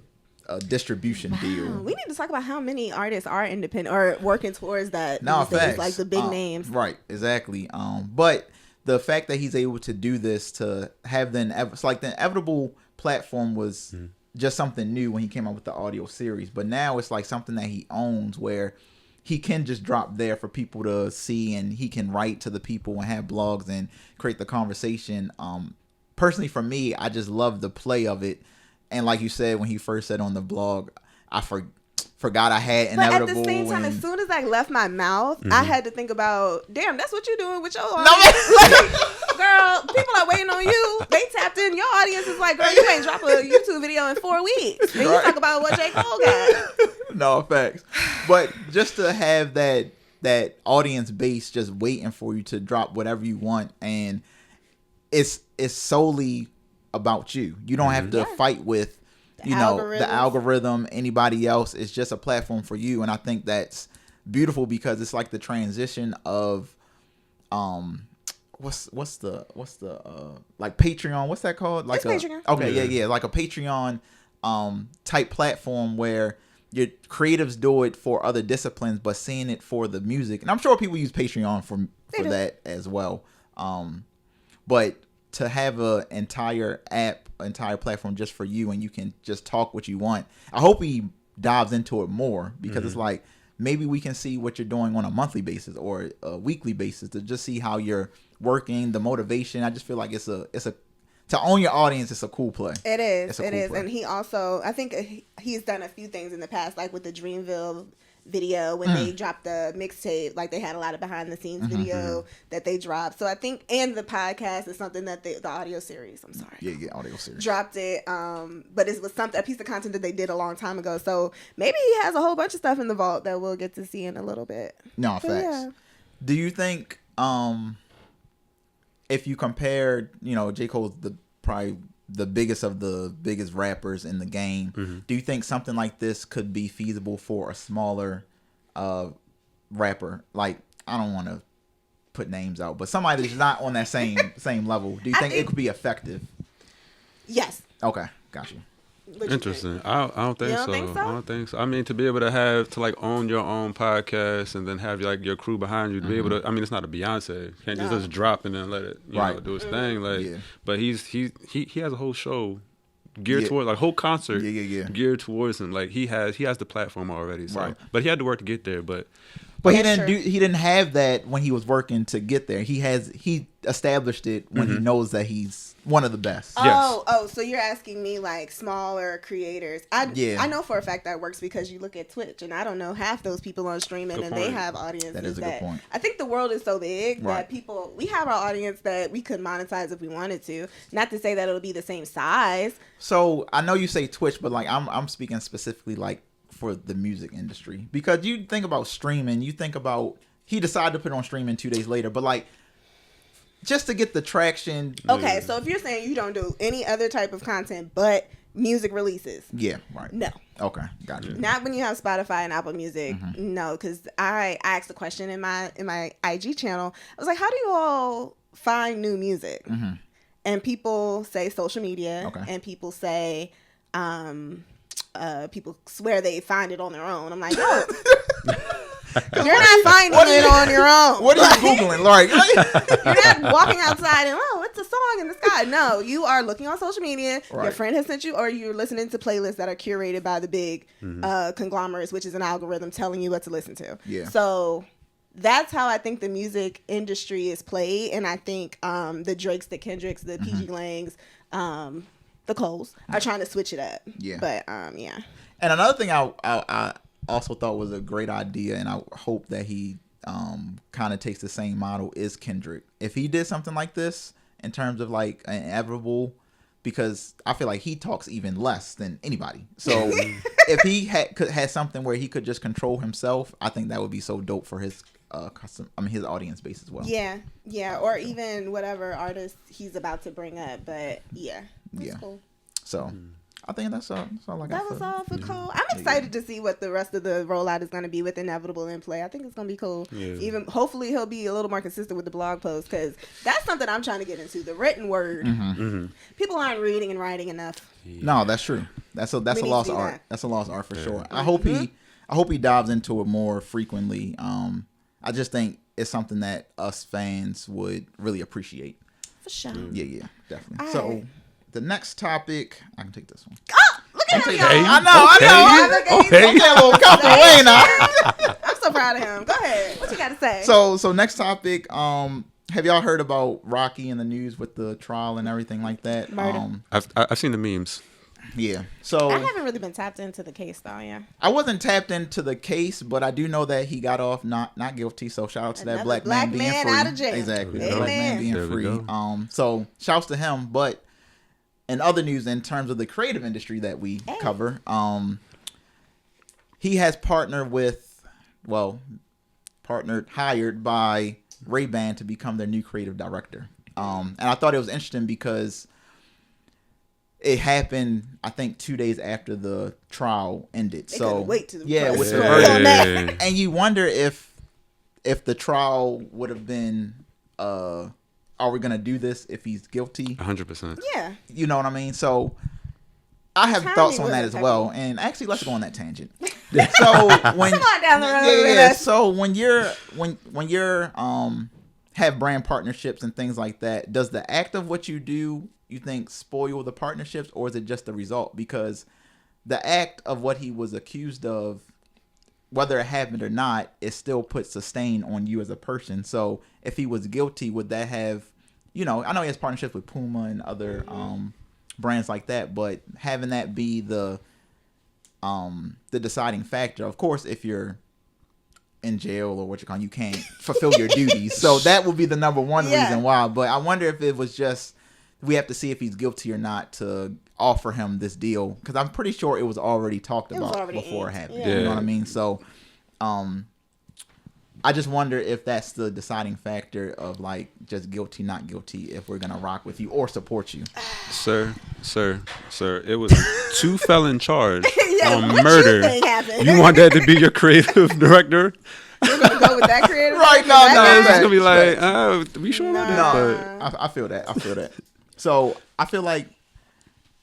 distribution deal. We need to talk about how many artists are independent or working towards that. No, these days, facts. like the big names. Right, exactly. But the fact that he's able to do this, to have the inevitable platform was just something new when he came out with the audio series. But now it's like something that he owns, where he can just drop there for people to see, and he can write to the people and have blogs and create the conversation. Personally, for me, I just love the play of it. And like you said, when he first said on the blog, I forgot I had inevitable. But at the same time, as soon as I left my mouth, I had to think about, damn, that's what you're doing with your No, audience. Girl, people are waiting on you. They tapped in. Your audience is like, girl, you ain't drop a YouTube video in 4 weeks. And you talk about what J. Cole got. No, facts. But just to have that audience base just waiting for you to drop whatever you want, and it's solely about you. You don't have to fight with the algorithm, anybody else. It's just a platform for you. And I think that's beautiful, because it's like the transition of what's the like Patreon, what's that called? Like it's Patreon. Okay, yeah, like a Patreon type platform where your creatives do it for other disciplines, but seeing it for the music. And I'm sure people use Patreon for that as well. But to have an entire platform just for you, and you can just talk what you want. I hope he dives into it more, because it's like, maybe we can see what you're doing on a monthly basis or a weekly basis, to just see how you're working, the motivation. I just feel like it's a to own your audience. It's a cool play. It is. It's a cool play. And he also, I think he's done a few things in the past, like with the Dreamville video when they dropped the mixtape. Like, they had a lot of behind the scenes video that they dropped. So I think, and the podcast is something that the audio series, I'm sorry, audio series dropped it. But it was a piece of content that they did a long time ago. So maybe he has a whole bunch of stuff in the vault that we'll get to see in a little bit. No, facts. Yeah. Do you think if you compare, J. Cole's probably the biggest of the biggest rappers in the game, do you think something like this could be feasible for a smaller rapper? Like, I don't want to put names out, but somebody that's not on that same level. Do you think it could be effective? Yes. Okay, got you. Interesting. I don't think so. I don't think so. I mean, to be able to own your own podcast and then have your crew behind you to be able to. I mean, it's not a Beyonce. You can't just drop and then let it do its thing. But he has a whole show geared toward, like, whole concert geared towards him. Like, he has the platform already. So, but he had to work to get there. But he didn't have that when he was working to get there. He established it when he knows that he's one of the best. So you're asking me, like, smaller creators. I know for a fact that works, because you look at Twitch, and I don't know half those people on streaming, good and point. they have audiences. That is a good point. I think the world is so big that we have our audience that we could monetize if we wanted to. Not to say that it'll be the same size. So I know you say Twitch, but like I'm speaking specifically like for the music industry, because you think about streaming, you think about he decided to put on streaming 2 days later, but like, just to get the traction. Okay, so if you're saying you don't do any other type of content but music releases. Yeah, right. No. Okay, got you. Not when you have Spotify and Apple Music. No, because I asked a question in my IG channel. I was like, how do you all find new music? And people say social media. Okay. And people say, people swear they find it on their own. I'm like, no. You're not finding it on your own. What are you Googling? Like, you're not walking outside and, it's a song in the sky. No, you are looking on social media. Right. Your friend has sent you, or you're listening to playlists that are curated by the big conglomerates, which is an algorithm telling you what to listen to. Yeah. So that's how I think the music industry is played. And I think the Drakes, the Kendricks, the PG Langs, the Coles are trying to switch it up. Yeah. But, yeah. And another thing I also thought was a great idea, and I hope that he kind of takes the same model, is Kendrick. If he did something like this in terms of like an inevitable, because I feel like he talks even less than anybody. So if he had something where he could just control himself, I think that would be so dope for his his audience base as well. Yeah, or even whatever artist he's about to bring up. But yeah, that's cool. So I think that's all I got. That was all for Cole. I'm excited to see what the rest of the rollout is going to be with Inevitable in play. I think it's going to be cool. Yeah. Even hopefully he'll be a little more consistent with the blog post, because that's something I'm trying to get into. The written word. People aren't reading and writing enough. No, that's true. That's a lost art. That. That's a lost art for sure. I hope he dives into it more frequently. I just think it's something that us fans would really appreciate. For sure. Yeah, definitely. All So right. the next topic, I can take this one. Oh, look at him, y'all. I know. Okay. I'm getting a little comfortable, ain't I? I'm so proud of him. Go ahead. What you got to say? So next topic. Have y'all heard about Rocky in the news with the trial and everything like that? Murder. I've seen the memes. Yeah. So I haven't really been tapped into the case, though, yeah. I wasn't tapped into the case, but I do know that he got off not guilty. So shout out to that Another black man being free. out of jail. Exactly. Amen. Black man being There we free. go. So shouts to him. But in other news, in terms of the creative industry that we cover, he has hired by Ray-Ban to become their new creative director. And I thought it was interesting because it happened, I think, 2 days after the trial ended. They so couldn't wait to yeah, press with the record on that. verdict. And you wonder if the trial would have been, are we gonna do this if he's guilty? 100%. Yeah. You know what I mean? So I have Timing thoughts on was that as impeccable. well. And actually, let's go on that tangent. So when Come on down the road with us. So when you're have brand partnerships and things like that, does the act of what you do, you think, spoil the partnerships, or is it just the result? Because the act of what he was accused of, whether it happened or not, it still puts a stain on you as a person. So if he was guilty, would that have, I know he has partnerships with Puma and other brands like that, but having that be the deciding factor, of course, if you're in jail or you can't fulfill your duties. So that would be the number one reason why. But I wonder if it was just, we have to see if he's guilty or not to offer him this deal, because I'm pretty sure it was already talked about before it happened. Yeah. You know what I mean? So I just wonder if that's the deciding factor of like just guilty, not guilty, if we're gonna rock with you or support you. Sir, it was a 2 felon charge on what murder. You think happened? You want that to be your creative director? You're going to go with that creative? Right, director? no, That no, guy? It's just gonna be like, Facts. we sure about No, that? I feel that. So I feel like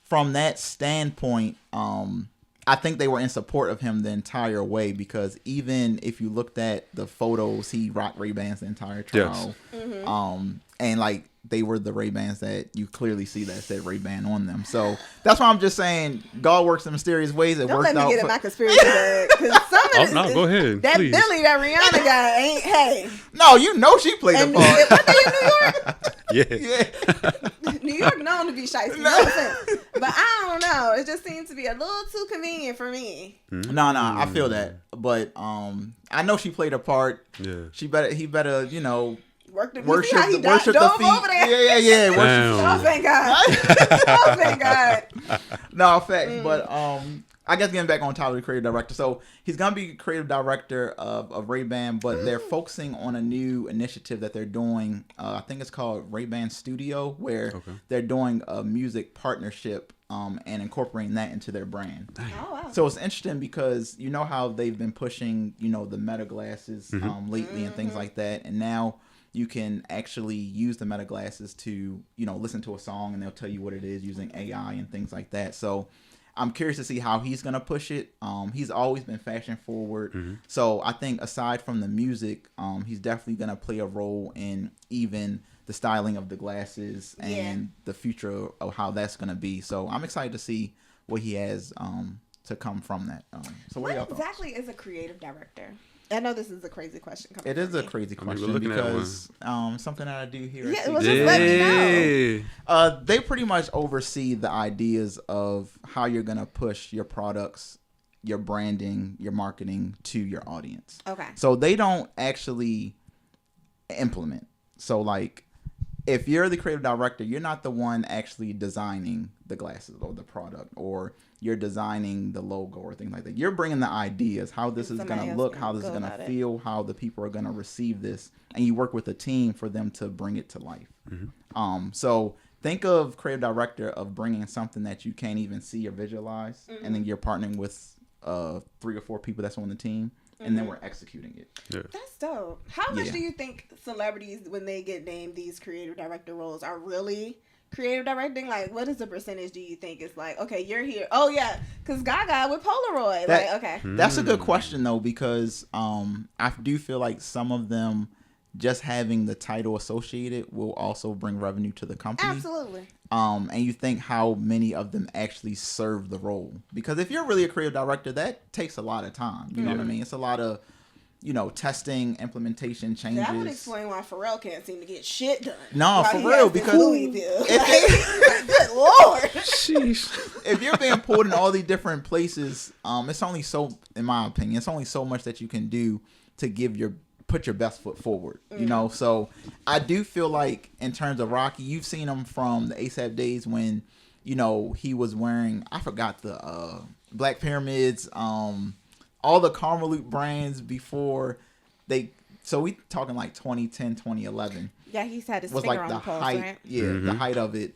from that standpoint, I think they were in support of him the entire way, because even if you looked at the photos, he rocked Ray-Bans the entire trial. Yes. And like they were the Ray-Bans that you clearly see that said Ray-Ban on them. So that's why I'm just saying God works in mysterious ways. It Don't worked let me out. get in my conspiracy bag. 'Cause some of this, no, go ahead, That please. Billy, that Rihanna guy ain't, hey. No, she played And the part. what they in New York? Yeah. New York known to be shicey. No offense. But I don't know. It just seems to be a little too convenient for me. No, I feel that. But I know she played a part. Yeah. He better, Worship worship how he the dove feet. over there. Yeah. Damn. Oh, thank God. Oh, thank God. No, facts. But I guess getting back on top of the creative director. So he's gonna be creative director of Ray-Ban, but they're focusing on a new initiative that they're doing. I think it's called Ray-Ban Studio, where they're doing a music partnership and incorporating that into their brand. Oh, wow. So it's interesting because you know how they've been pushing, the Meta glasses lately and things like that, and now you can actually use the Meta glasses to, listen to a song and they'll tell you what it is using AI and things like that. So I'm curious to see how he's going to push it. He's always been fashion forward. So I think aside from the music, he's definitely going to play a role in even the styling of the glasses and the future of how that's going to be. So I'm excited to see what he has to come from that. So what are y'all thoughts? Exactly is a creative director? I know this is a crazy question. It is a crazy question because something that I do here. Yeah, well, just let me know. They pretty much oversee the ideas of how you're gonna push your products, your branding, your marketing to your audience. Okay. So they don't actually implement. So like, if you're the creative director, you're not the one actually designing the glasses or the product, or you're designing the logo or things like that. You're bringing the ideas, how this is going to look, how this is going to feel, how the people are going to receive this, and you work with a team for them to bring it to life. So think of creative director of bringing something that you can't even see or visualize, and then you're partnering with 3 or 4 people that's on the team, and then we're executing it. Yeah. That's dope. How much do you think celebrities, when they get named these creative director roles, are really creative directing? Like, what is the percentage do you think is like, okay, you're here. Oh, yeah, because Gaga with Polaroid. That's a good question, though, because I do feel like some of them just having the title associated will also bring revenue to the company. Absolutely. And you think how many of them actually serve the role. Because if you're really a creative director, that takes a lot of time. You know what I mean? It's a lot of, testing, implementation, changes. That would explain why Pharrell can't seem to get shit done. No, for real, because good Lord. Sheesh. If you're being pulled in all these different places, it's only so, in my opinion, it's only so much that you can do to put your best foot forward, So I do feel like in terms of Rocky, you've seen him from the ASAP days when, he was wearing, I forgot the Black Pyramids, all the Karma brands before so we talking like 2010, 2011. Yeah, he's had his was finger like on the the pulse, height, right? yeah, the height of it.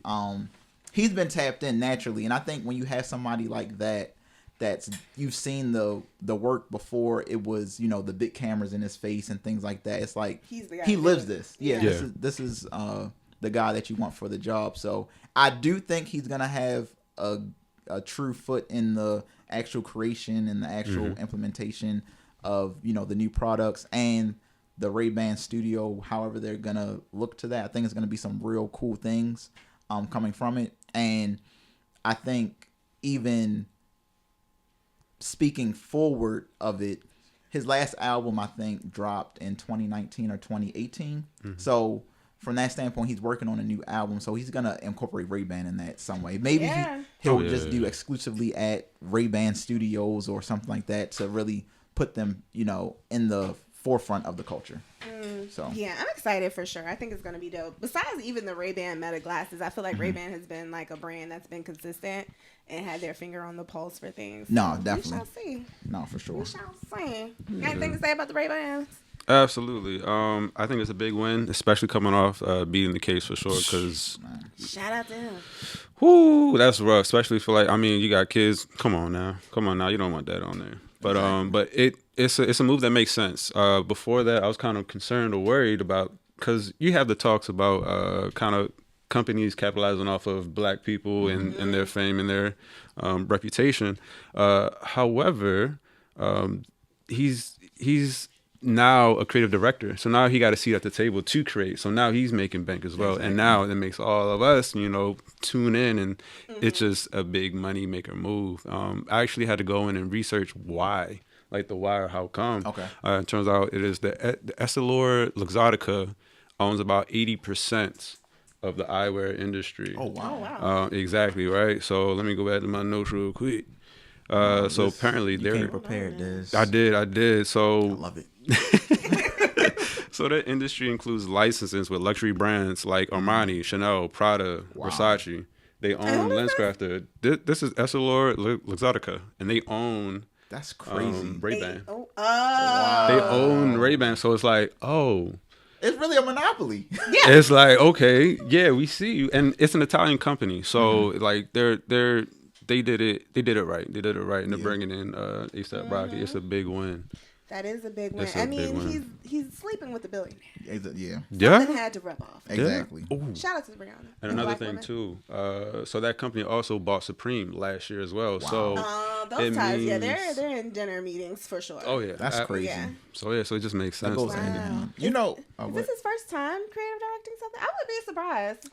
He's been tapped in naturally, and I think when you have somebody like that's you've seen the work before it was the big cameras in his face and things like that. It's like He's the guy he to lives do it. this. Yeah, this is the guy that you want for the job. So I do think he's gonna have a true foot in the actual creation and the actual implementation of the new products and the Ray-Ban studio. However they're gonna look to that, I think it's gonna be some real cool things coming from it. And I think even speaking forward of it, his last album I think dropped in 2019 or 2018. So from that standpoint, he's working on a new album, so he's gonna incorporate Ray-Ban in that some way. Maybe he'll just do exclusively at Ray-Ban Studios or something like that to really put them, in the forefront of the culture. So yeah, I'm excited for sure. I think it's gonna be dope. Besides even the Ray-Ban Meta glasses, I feel like Ray-Ban has been like a brand that's been consistent and had their finger on the pulse for things. No, So definitely. We shall see. No, for sure. We shall see. You got anything to say about the Ray-Bans? Absolutely. I think it's a big win, especially coming off beating the case for sure. Because Shout out to him. whoo, that's rough. Especially for you got kids. Come on now. You don't want that on there. But but it's a move that makes sense. Before that, I was kind of concerned or worried about, because you have the talks about kind of companies capitalizing off of black people and their fame and their reputation. However, he's now a creative director, so now he got a seat at the table to create. So now he's making bank as well, exactly. And now it makes all of us, tune in, and it's just a big money maker move. I actually had to go in and research why, like the why or how come. Okay. It turns out it is the Essilor Luxottica owns about 80% of the eyewear industry. Oh wow! Oh, wow. Exactly right. So let me go back to my notes real quick. So apparently they're came prepared. This I did. So I love it. So that industry includes licenses with luxury brands like Armani, Chanel, Prada, Versace. They own LensCrafter. This is Essilor Luxottica, and they own that's crazy. Ray-Ban. Wow. They own Ray-Ban, so it's like, it's really a monopoly. Yeah. It's like, okay, yeah, we see you, and it's an Italian company, so like they did it right. They did it right, and they're bringing in ASAP Rocky. It's a big win. That is a big win. It's a big win. He's sleeping with the billionaire. Yeah. Something had to rub off. Exactly. Yeah. Shout out to Brianna. And another thing too, so that company also bought Supreme last year as well. Wow. So those ties, they're in dinner meetings for sure. Oh yeah, that's crazy. Yeah. So it just makes sense. That goes hand in hand. Is this his first time creative directing something? I would be surprised.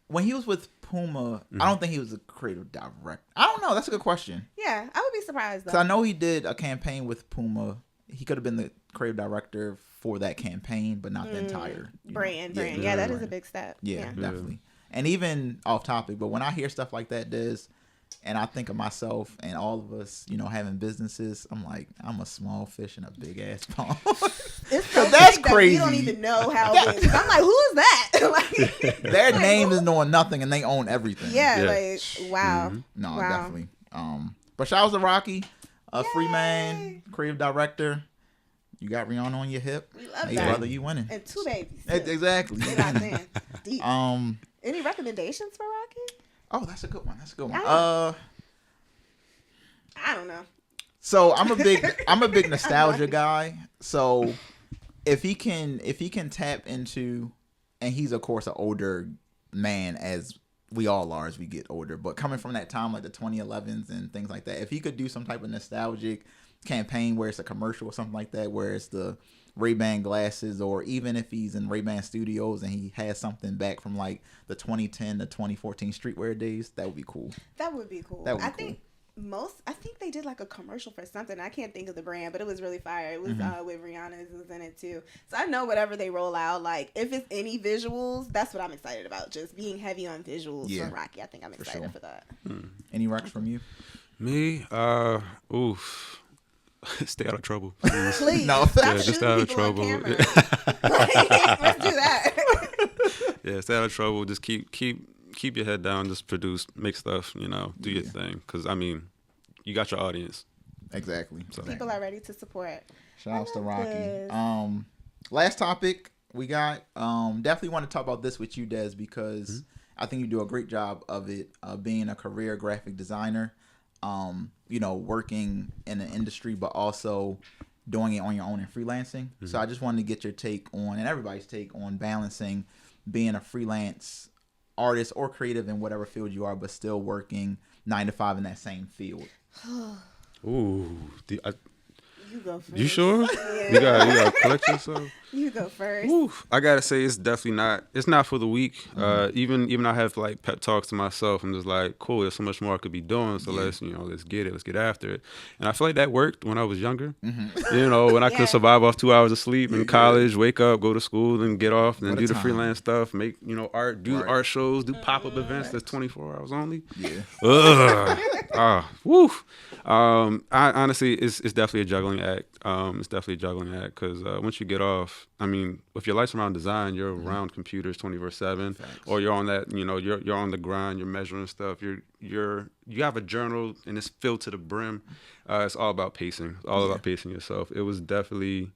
When he was with Puma, I don't think he was a creative director. I don't know. That's a good question. Yeah, I would be surprised though. Because I know he did a campaign with Puma. He could have been the creative director for that campaign, but not the entire brand. Yeah, that is a big step. Yeah, definitely. And even off topic, but when I hear stuff like that, and I think of myself and all of us, having businesses, I'm like, I'm a small fish in a big ass pond. It's so that's big crazy. That we don't even know how big. I'm like, who is that? Their name is knowing nothing, and they own everything. Yeah, like wow. No, wow. definitely. But shout out to Rocky, free man, creative director. You got Rihanna on your hip. We love hey, that. brother, you winning. And 2 babies. Exactly. Deep. Any recommendations for Rocky? Oh, that's a good one. I don't know. So I'm a big nostalgia guy. So if he can tap into, and he's of course an older man, as we all are as we get older, but coming from that time like the 2011s and things like that, if he could do some type of nostalgic campaign where it's a commercial or something like that, where it's the Ray-Ban glasses, or even if he's in Ray-Ban Studios and he has something back from like the 2010 to 2014 streetwear days, that would be cool. That would be cool. That would be cool. I think they did like a commercial for something. I can't think of the brand, but it was really fire. It was with Rihanna was in it too. So I know whatever they roll out, like if it's any visuals, that's what I'm excited about. Just being heavy on visuals from Rocky. I think I'm excited for that. Any rocks from you? Me? Stay out of trouble, please. Please, No. stop just shooting out of people on trouble. camera. Let's do that. Yeah, stay out of trouble. Just keep your head down. Just produce, make stuff. Do your thing. Because I mean, you got your audience. Exactly. So. People are ready to support. Shout outs to Rocky. This. Last topic we got. Definitely want to talk about this with you, Des, because I think you do a great job of it. Being a career graphic designer. Working in the industry, but also doing it on your own and freelancing. So I just wanted to get your take on, and everybody's take on, balancing being a freelance artist or creative in whatever field you are, but still working 9 to 5 in that same field. Ooh, You go first. you sure? Yeah. You got a collection, so. You go first. Woo. I gotta say, it's definitely not. It's not for the weak. Even I have like pep talks to myself. I'm just like, cool. There's so much more I could be doing. So let's get it. Let's get after it. And I feel like that worked when I was younger. When I could survive off 2 hours of sleep in college, wake up, go to school, and get off, and then do the freelance stuff, make art, do art shows, do pop up events that's 24 hours only. Woo. I honestly, it's definitely a juggling act. It's definitely a juggling act because once you get off, I mean, if your life's around design, you're around computers 24/7, or you're on that, you're on the grind, you're measuring stuff. You have a journal and it's filled to the brim. It's all about pacing. It's all about pacing yourself. It was definitely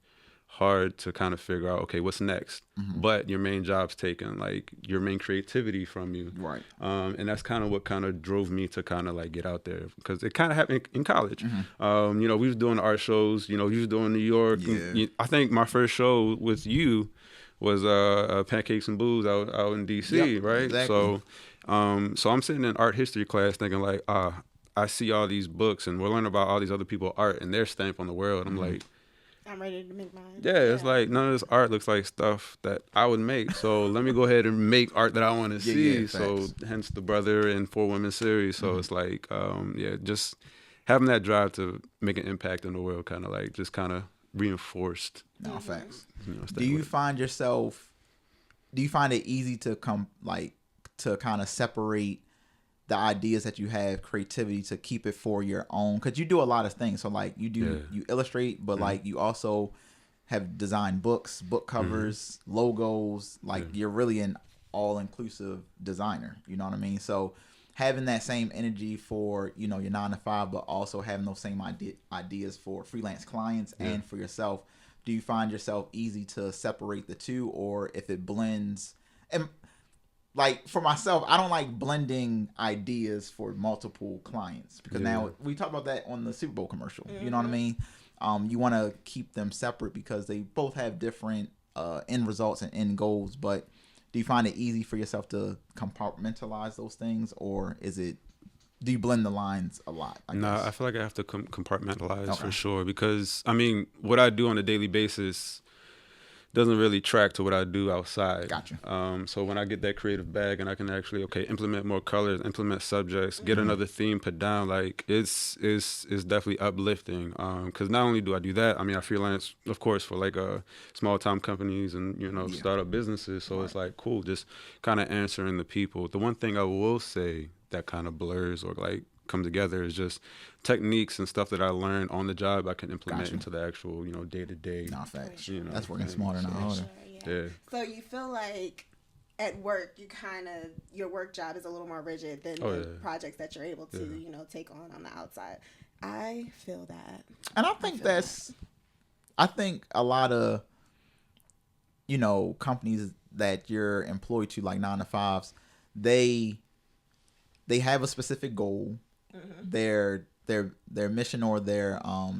hard to kind of figure out, okay, what's next? But your main job's taken, like your main creativity from you. Right. And that's kind of what kind of drove me to kind of like get out there, because it kind of happened in college. We was doing art shows, you was doing New York. Yeah. I think my first show with you was Pancakes and Booze out in DC, right? Exactly. So I'm sitting in art history class thinking like, I see all these books and we're learning about all these other people's art and their stamp on the world. I'm like, I'm ready to make mine. Yeah, it's like none of this art looks like stuff that I would make. So let me go ahead and make art that I want to see. So hence the Brother and 4 Women series. So it's like, just having that drive to make an impact in the world, kind of reinforced. No, facts. Do you find it easy to kind of separate the ideas that you have, creativity, to keep it for your own? Because you do a lot of things. So like you illustrate, but like you also have designed books, book covers, logos. Like you're really an all-inclusive designer. You know what I mean? So having that same energy for your 9 to 5, but also having those same ideas for freelance clients and for yourself. Do you find yourself easy to separate the two, or if it blends? And like for myself, I don't like blending ideas for multiple clients, because now we talked about that on the Super Bowl commercial. You know what I mean? You want to keep them separate because they both have different end results and end goals. But do you find it easy for yourself to compartmentalize those things, or do you blend the lines a lot? I feel like I have to compartmentalize for sure, because I mean, what I do on a daily basis doesn't really track to what I do outside. Gotcha. So when I get that creative bag and I can actually implement more colors, implement subjects, get another theme put down, like it's definitely uplifting. Because not only do I do that, I mean, I freelance, of course, for like small time companies and startup businesses. So it's like cool, just kind of answering the people. The one thing I will say that kind of blurs or like come together is just techniques and stuff that I learned on the job I can implement into the actual day-to-day. Nah, facts. That's working smarter, not harder. Yeah. So you feel like at work your work job is a little more rigid than the projects that you're able to take on the outside. I feel that, and I think a lot of companies that you're employed to, like 9 to 5s, they have a specific goal. Their mission or their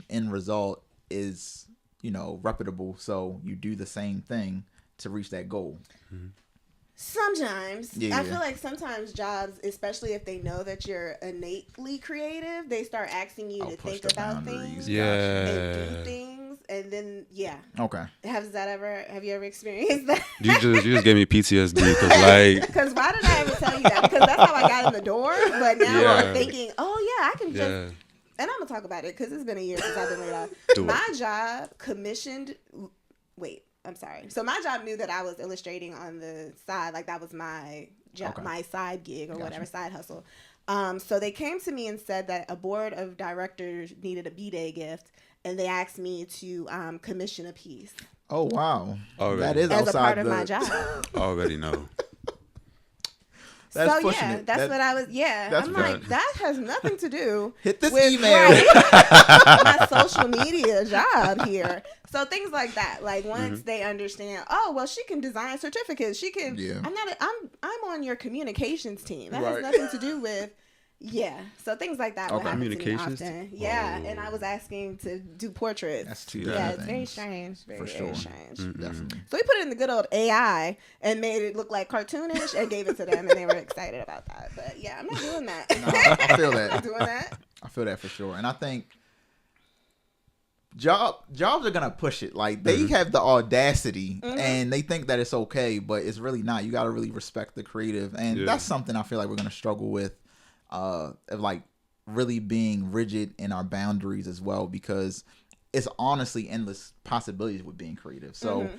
end result is, reputable. So you do the same thing to reach that goal. Sometimes. I feel like sometimes jobs, especially if they know that you're innately creative, they start asking you to think about things and do things. And then, Okay. Have you ever experienced that? You just gave me PTSD because why did I ever tell you that? Because that's how I got in the door. But now I'm thinking, I can just, and I'm going to talk about it because it's been a year since I've been laid off. My job I'm sorry. So my job knew that I was illustrating on the side. Like that was my job, my side gig or whatever, side hustle. So they came to me and said that a board of directors needed a B-Day gift. And they asked me to commission a piece. Oh, wow. Already. That is as outside a part of my job. Already know. That's that's what I was. I'm like, that has nothing to do. Hit this with email. My social media job here. So things like that. Like once they understand, she can design certificates. She can. Yeah. I'm on your communications team. That has nothing to do with. Yeah, so things like that would happen to me often. Yeah, and I was asking to do portraits. That's too it's very strange. Very strange. Definitely. So we put it in the good old AI and made it look like cartoonish and gave it to them, and they were excited about that. But I'm not doing that. No, I feel that. I'm not doing that. I feel that for sure, and I think jobs are gonna push it. Like they have the audacity, and they think that it's okay, but it's really not. You got to really respect the creative, and that's something I feel like we're gonna struggle with. Of like really being rigid in our boundaries as well, because it's honestly endless possibilities with being creative. So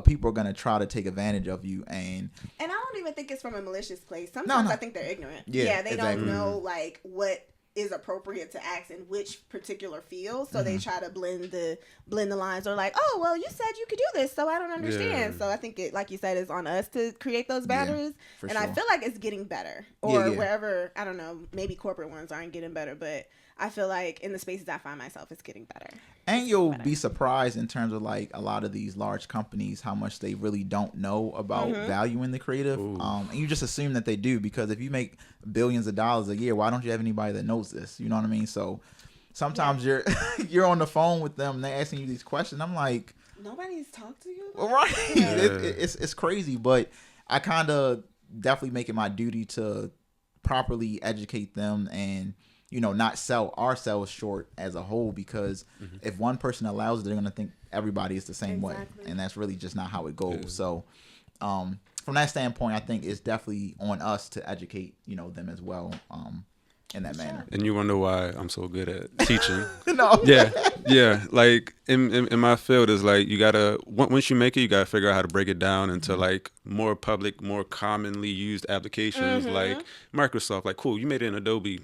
people are going to try to take advantage of you, and I don't even think it's from a malicious place. Sometimes I think they're ignorant. They don't know like what is appropriate to ask in which particular field, so they try to blend the lines, or like, you said you could do this, so I don't understand. So I think it, like you said, is on us to create those boundaries, and sure. I feel like it's getting better, or wherever, I don't know, maybe corporate ones aren't getting better, but I feel like in the spaces I find myself, it's getting better. And you'll be surprised in terms of like a lot of these large companies, how much they really don't know about valuing the creative. And you just assume that they do, because if you make billions of dollars a year, why don't you have anybody that knows this? You know what I mean? So sometimes you're on the phone with them and they're asking you these questions. I'm like, nobody's talked to you? Right. It's crazy, but I kind of definitely make it my duty to properly educate them and not sell ourselves short as a whole, because if one person allows it, they're going to think everybody is the same way. And that's really just not how it goes. Yeah. So from that standpoint, I think it's definitely on us to educate, them as well in that manner. And you wonder why I'm so good at teaching. No. Yeah. Like in my field is like, you got to, once you make it, you got to figure out how to break it down into like more public, more commonly used applications like Microsoft. Like, cool, you made it in Adobe.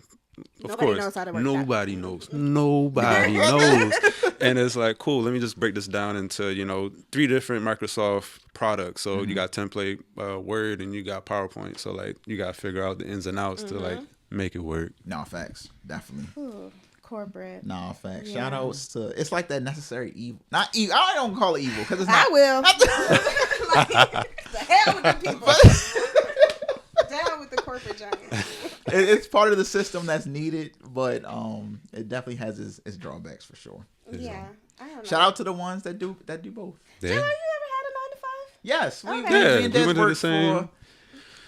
Nobody knows how to work Nobody knows. Nobody knows. And it's like, cool, let me just break this down into, 3 different Microsoft products. So you got template, Word, and you got PowerPoint. So like you got to figure out the ins and outs to like make it work. No, facts. Definitely. Ooh, corporate. No, facts. Yeah. Shout outs to, it's like that necessary evil. Not evil. I don't call it evil because it's not. I will. Like, the hell with the people. Down with the corporate giants. It's part of the system that's needed, but it definitely has its drawbacks for sure. Yeah, I don't know. Shout out to the ones that do both. Yeah. JLaw, you ever had a 9 to 5? Yes, we went to the same.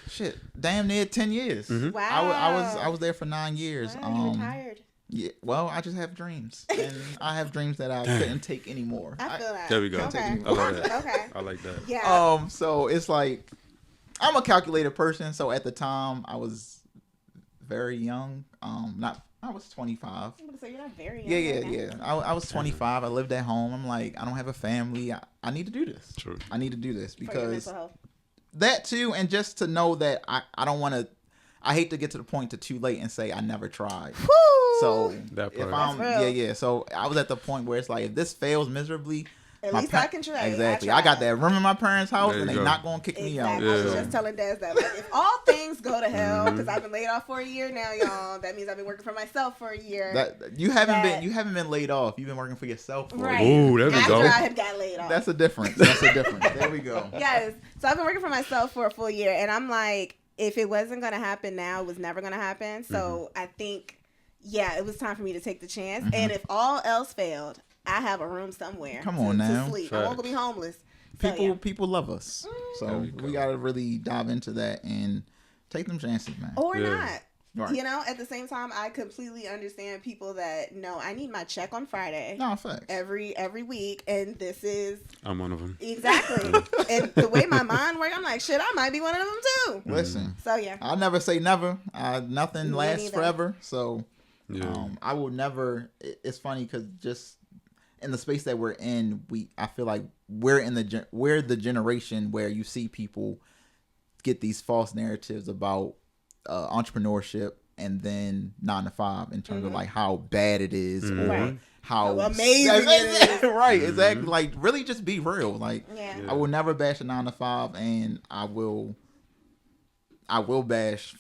For damn near 10 years. Wow, I was there for 9 years. Wow, you retired. Yeah, well, I just have dreams, and I have dreams that I couldn't take anymore. I feel that. There we go. Okay. I love that. Okay. I like that. Yeah. So it's like, I'm a calculated person. So at the time, I was very young. I was 25. So you're not very young. Yeah. I was 25. I lived at home. I'm like, I don't have a family. I need to do this. True. I need to do this because for your mental health. That too, and just to know that I don't want to. I hate to get to the point to too late and say I never tried. Woo! So that part. if I'm so I was at the point where it's like, if this fails miserably, at least I can try. Exactly. I got that room in my parents' house, and they're not gonna kick me out. I was just telling Des that, like, if all things go to hell, because I've been laid off for a year now, y'all. That means I've been working for myself for a year. You haven't been laid off. You've been working for yourself for right. a year. Ooh, there we go. After I had got laid off. That's a difference. There we go. Yes. So I've been working for myself for a full year, and I'm like, if it wasn't going to happen now, it was never going to happen. So I think, it was time for me to take the chance. And if all else failed, I have a room somewhere to sleep. I won't go be homeless. People love us. So we got to really dive into that and take them chances, man. Or not. Right. You know, at the same time, I completely understand people that, no, I need my check on Friday. No, facts. Every week, and this is... I'm one of them. Exactly. And the way my mind works, I'm like, shit, I might be one of them too. Listen. So, yeah. I'll never say never. Nothing lasts forever. So, yeah. I will never... It's funny because just in the space that we're in, I feel like we're the generation where you see people get these false narratives about entrepreneurship and then 9 to 5 in terms of like how bad it is or how amazing it is. Right, exactly. Like really just be real. Like I will never bash a 9 to 5 and I will bash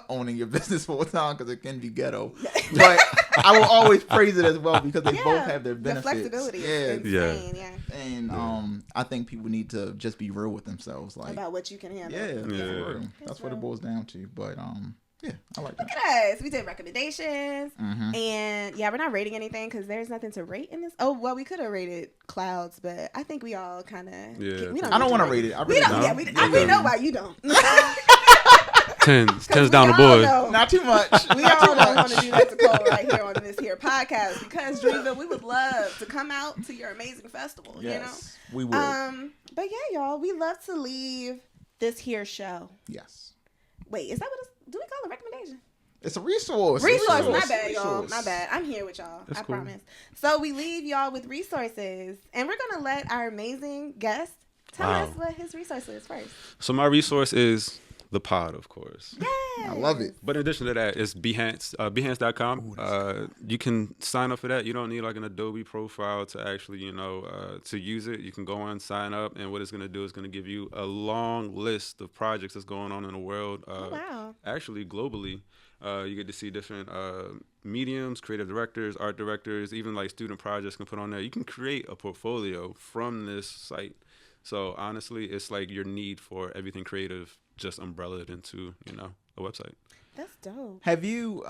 owning your business full time because it can be ghetto. But I will always praise it as well because they both have their benefits. The flexibility is insane, And I think people need to just be real with themselves, like about what you can handle. Yeah. That's what it boils down to. But I like that. Look at us. We did recommendations, and we're not rating anything because there's nothing to rate in this. Oh well, we could have rated clouds, but I think we all kind of. I don't want to rate it. We know why you don't. Tens down the board. Not too much. We all don't want to do that to Cole right here on this here podcast because Dreamville, we would love to come out to your amazing festival. Yes, you know, we would. But y'all, we love to leave this here show. Yes. Wait, is that what do we call a recommendation? It's a resource. My bad, y'all. My bad. I'm here with y'all. That's I cool. promise. So we leave y'all with resources, and we're gonna let our amazing guest tell us what his resource is first. So my resource is the pod, of course. Yeah, I love it. But in addition to that, it's Behance, Behance.com. You can sign up for that. You don't need like an Adobe profile to actually, to use it. You can go on, sign up, and what it's going to do is going to give you a long list of projects that's going on in the world. Actually, globally, you get to see different mediums, creative directors, art directors, even like student projects can put on there. You can create a portfolio from this site. So honestly, it's like your need for everything creative just umbrellaed into, a website. That's dope. Have you,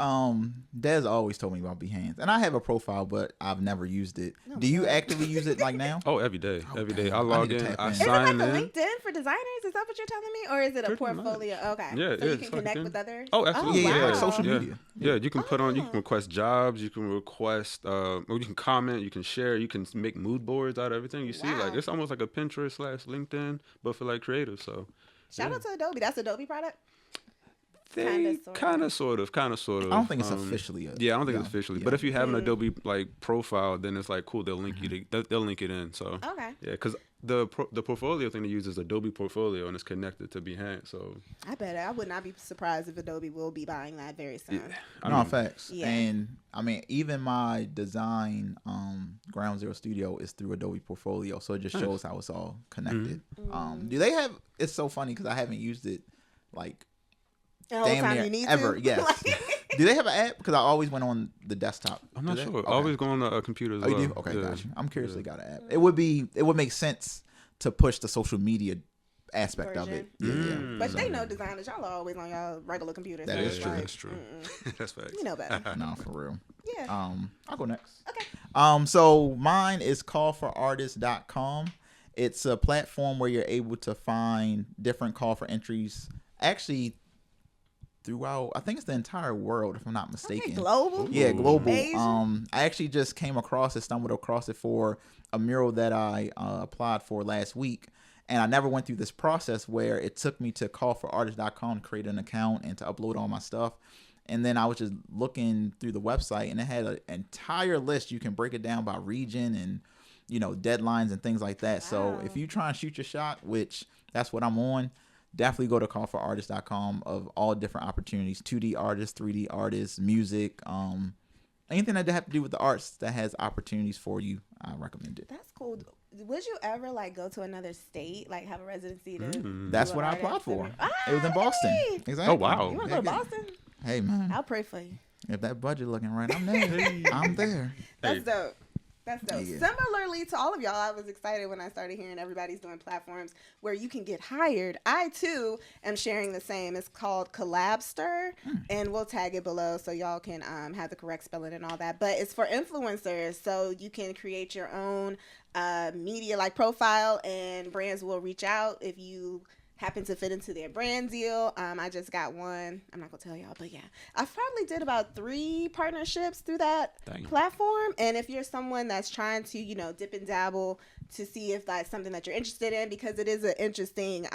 Des always told me about Behance, and I have a profile, but I've never used it. Do you actively use it like now? Oh, every day. Every day. I log in, I Is it sign like a in. LinkedIn for designers? Is that what you're telling me? Or is it a portfolio? Okay. Yeah, so you can connect with others? Oh, absolutely. Yeah, wow. like social media. Yeah, you can put on, you can request jobs, you can request, or you can comment, you can share, you can make mood boards out of everything you see. Like, it's almost like a Pinterest / LinkedIn, but for like creative, so. Shout out to Adobe. That's Adobe product? Kind of, sort of. I don't think it's officially. I don't think it's officially. But if you have an Adobe like profile, then it's like cool. They'll link they'll link it in. So okay. Yeah, because the portfolio thing they use is Adobe Portfolio and it's connected to Behance. So I bet I would not be surprised if Adobe will be buying that very soon. No, facts. Yeah. And I mean, even my design Ground Zero Studio is through Adobe Portfolio, so it just shows how it's all connected. Do they have? It's so funny because I haven't used it like. The whole time you need ever, to? yes. Do they have an app? Because I always went on the desktop. I'm not sure. Okay. I always go on the computer as well. You do? Okay, gotcha. I'm curious they got an app. It would make sense to push the social media aspect of it. Yeah. But they know designers. Y'all are always on y'all regular computers. That is true. That's true. That's facts. You know better. No, for real. Yeah. I'll go next. Okay. So mine is callforartists.com. It's a platform where you're able to find different call for entries. Actually, throughout, I think it's the entire world, if I'm not mistaken. Okay, global? Yeah, global. Asian? I actually just stumbled across it for a mural that I applied for last week. And I never went through this process where it took me to callforartists.com to create an account and to upload all my stuff. And then I was just looking through the website and it had an entire list. You can break it down by region and, deadlines and things like that. Wow. So if you try and shoot your shot, which that's what I'm on, definitely go to callforartists.com of all different opportunities, 2D artists, 3D artists, music, anything that have to do with the arts that has opportunities for you. I recommend it. That's cool. Would you ever go to another state, have a residency to? That's what I applied for. It was in Boston. Hey. Exactly. Oh wow. You want to go to Boston? Hey man, I'll pray for you. if that budget looking right, I'm there. I'm there. That's dope. That's dope. Yeah. Similarly to all of y'all, I was excited when I started hearing everybody's doing platforms where you can get hired. I, too, am sharing the same. It's called Collabstr, and we'll tag it below so y'all can have the correct spelling and all that. But it's for influencers, so you can create your own media profile, and brands will reach out if you happen to fit into their brand deal. I just got one. I'm not gonna tell y'all, but yeah, I probably did about 3 partnerships through that platform. And if you're someone that's trying to, dip and dabble to see if that's something that you're interested in, because it is an interesting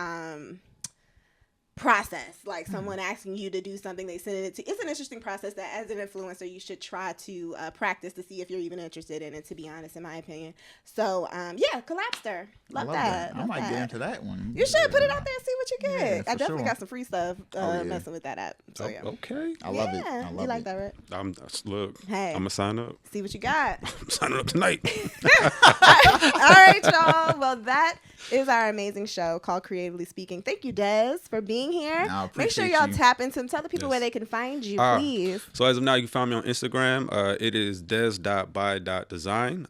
process, like someone asking you to do something, they send it to. It's an interesting process that as an influencer you should try to practice to see if you're even interested in it, to be honest, in my opinion. So yeah, Collabstr, love that. I might get into that one. You should put it out there and see what you get. Yeah, I definitely sure. got some free stuff messing with that app. So yeah. Okay. I love it. I You love like it. that, right? Look, Hey. I'm gonna sign up. See what you got. I'm signing up tonight. All right, y'all. Well, that is our amazing show called Creatively Speaking. Thank you, Des, for being here. I Make sure appreciate y'all you. tap into him. Tell the people Yes. where they can find you, please. So as of now, you can find me on Instagram. It is des.by.design.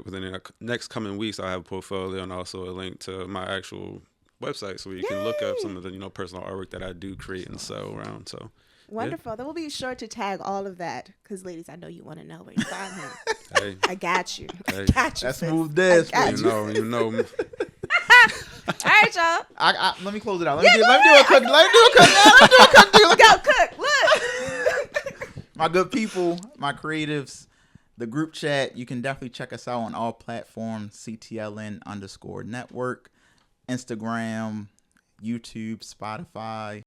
Within the next coming weeks, I have a portfolio and also a link to my actual website, so you can look up some of the personal artwork that I do create and sell around. So Wonderful. Then we'll be sure to tag all of that because, ladies, I know you want to know where you find him. hey, I got you. I Hey. got you. That's sis. smooth Des. I got you know me. All right, y'all. Let me close it out. Let me do a cook. Let me do a cook. Go cook. Look. My good people, my creatives, the group chat, you can definitely check us out on all platforms, CTLN_network, Instagram, YouTube, Spotify.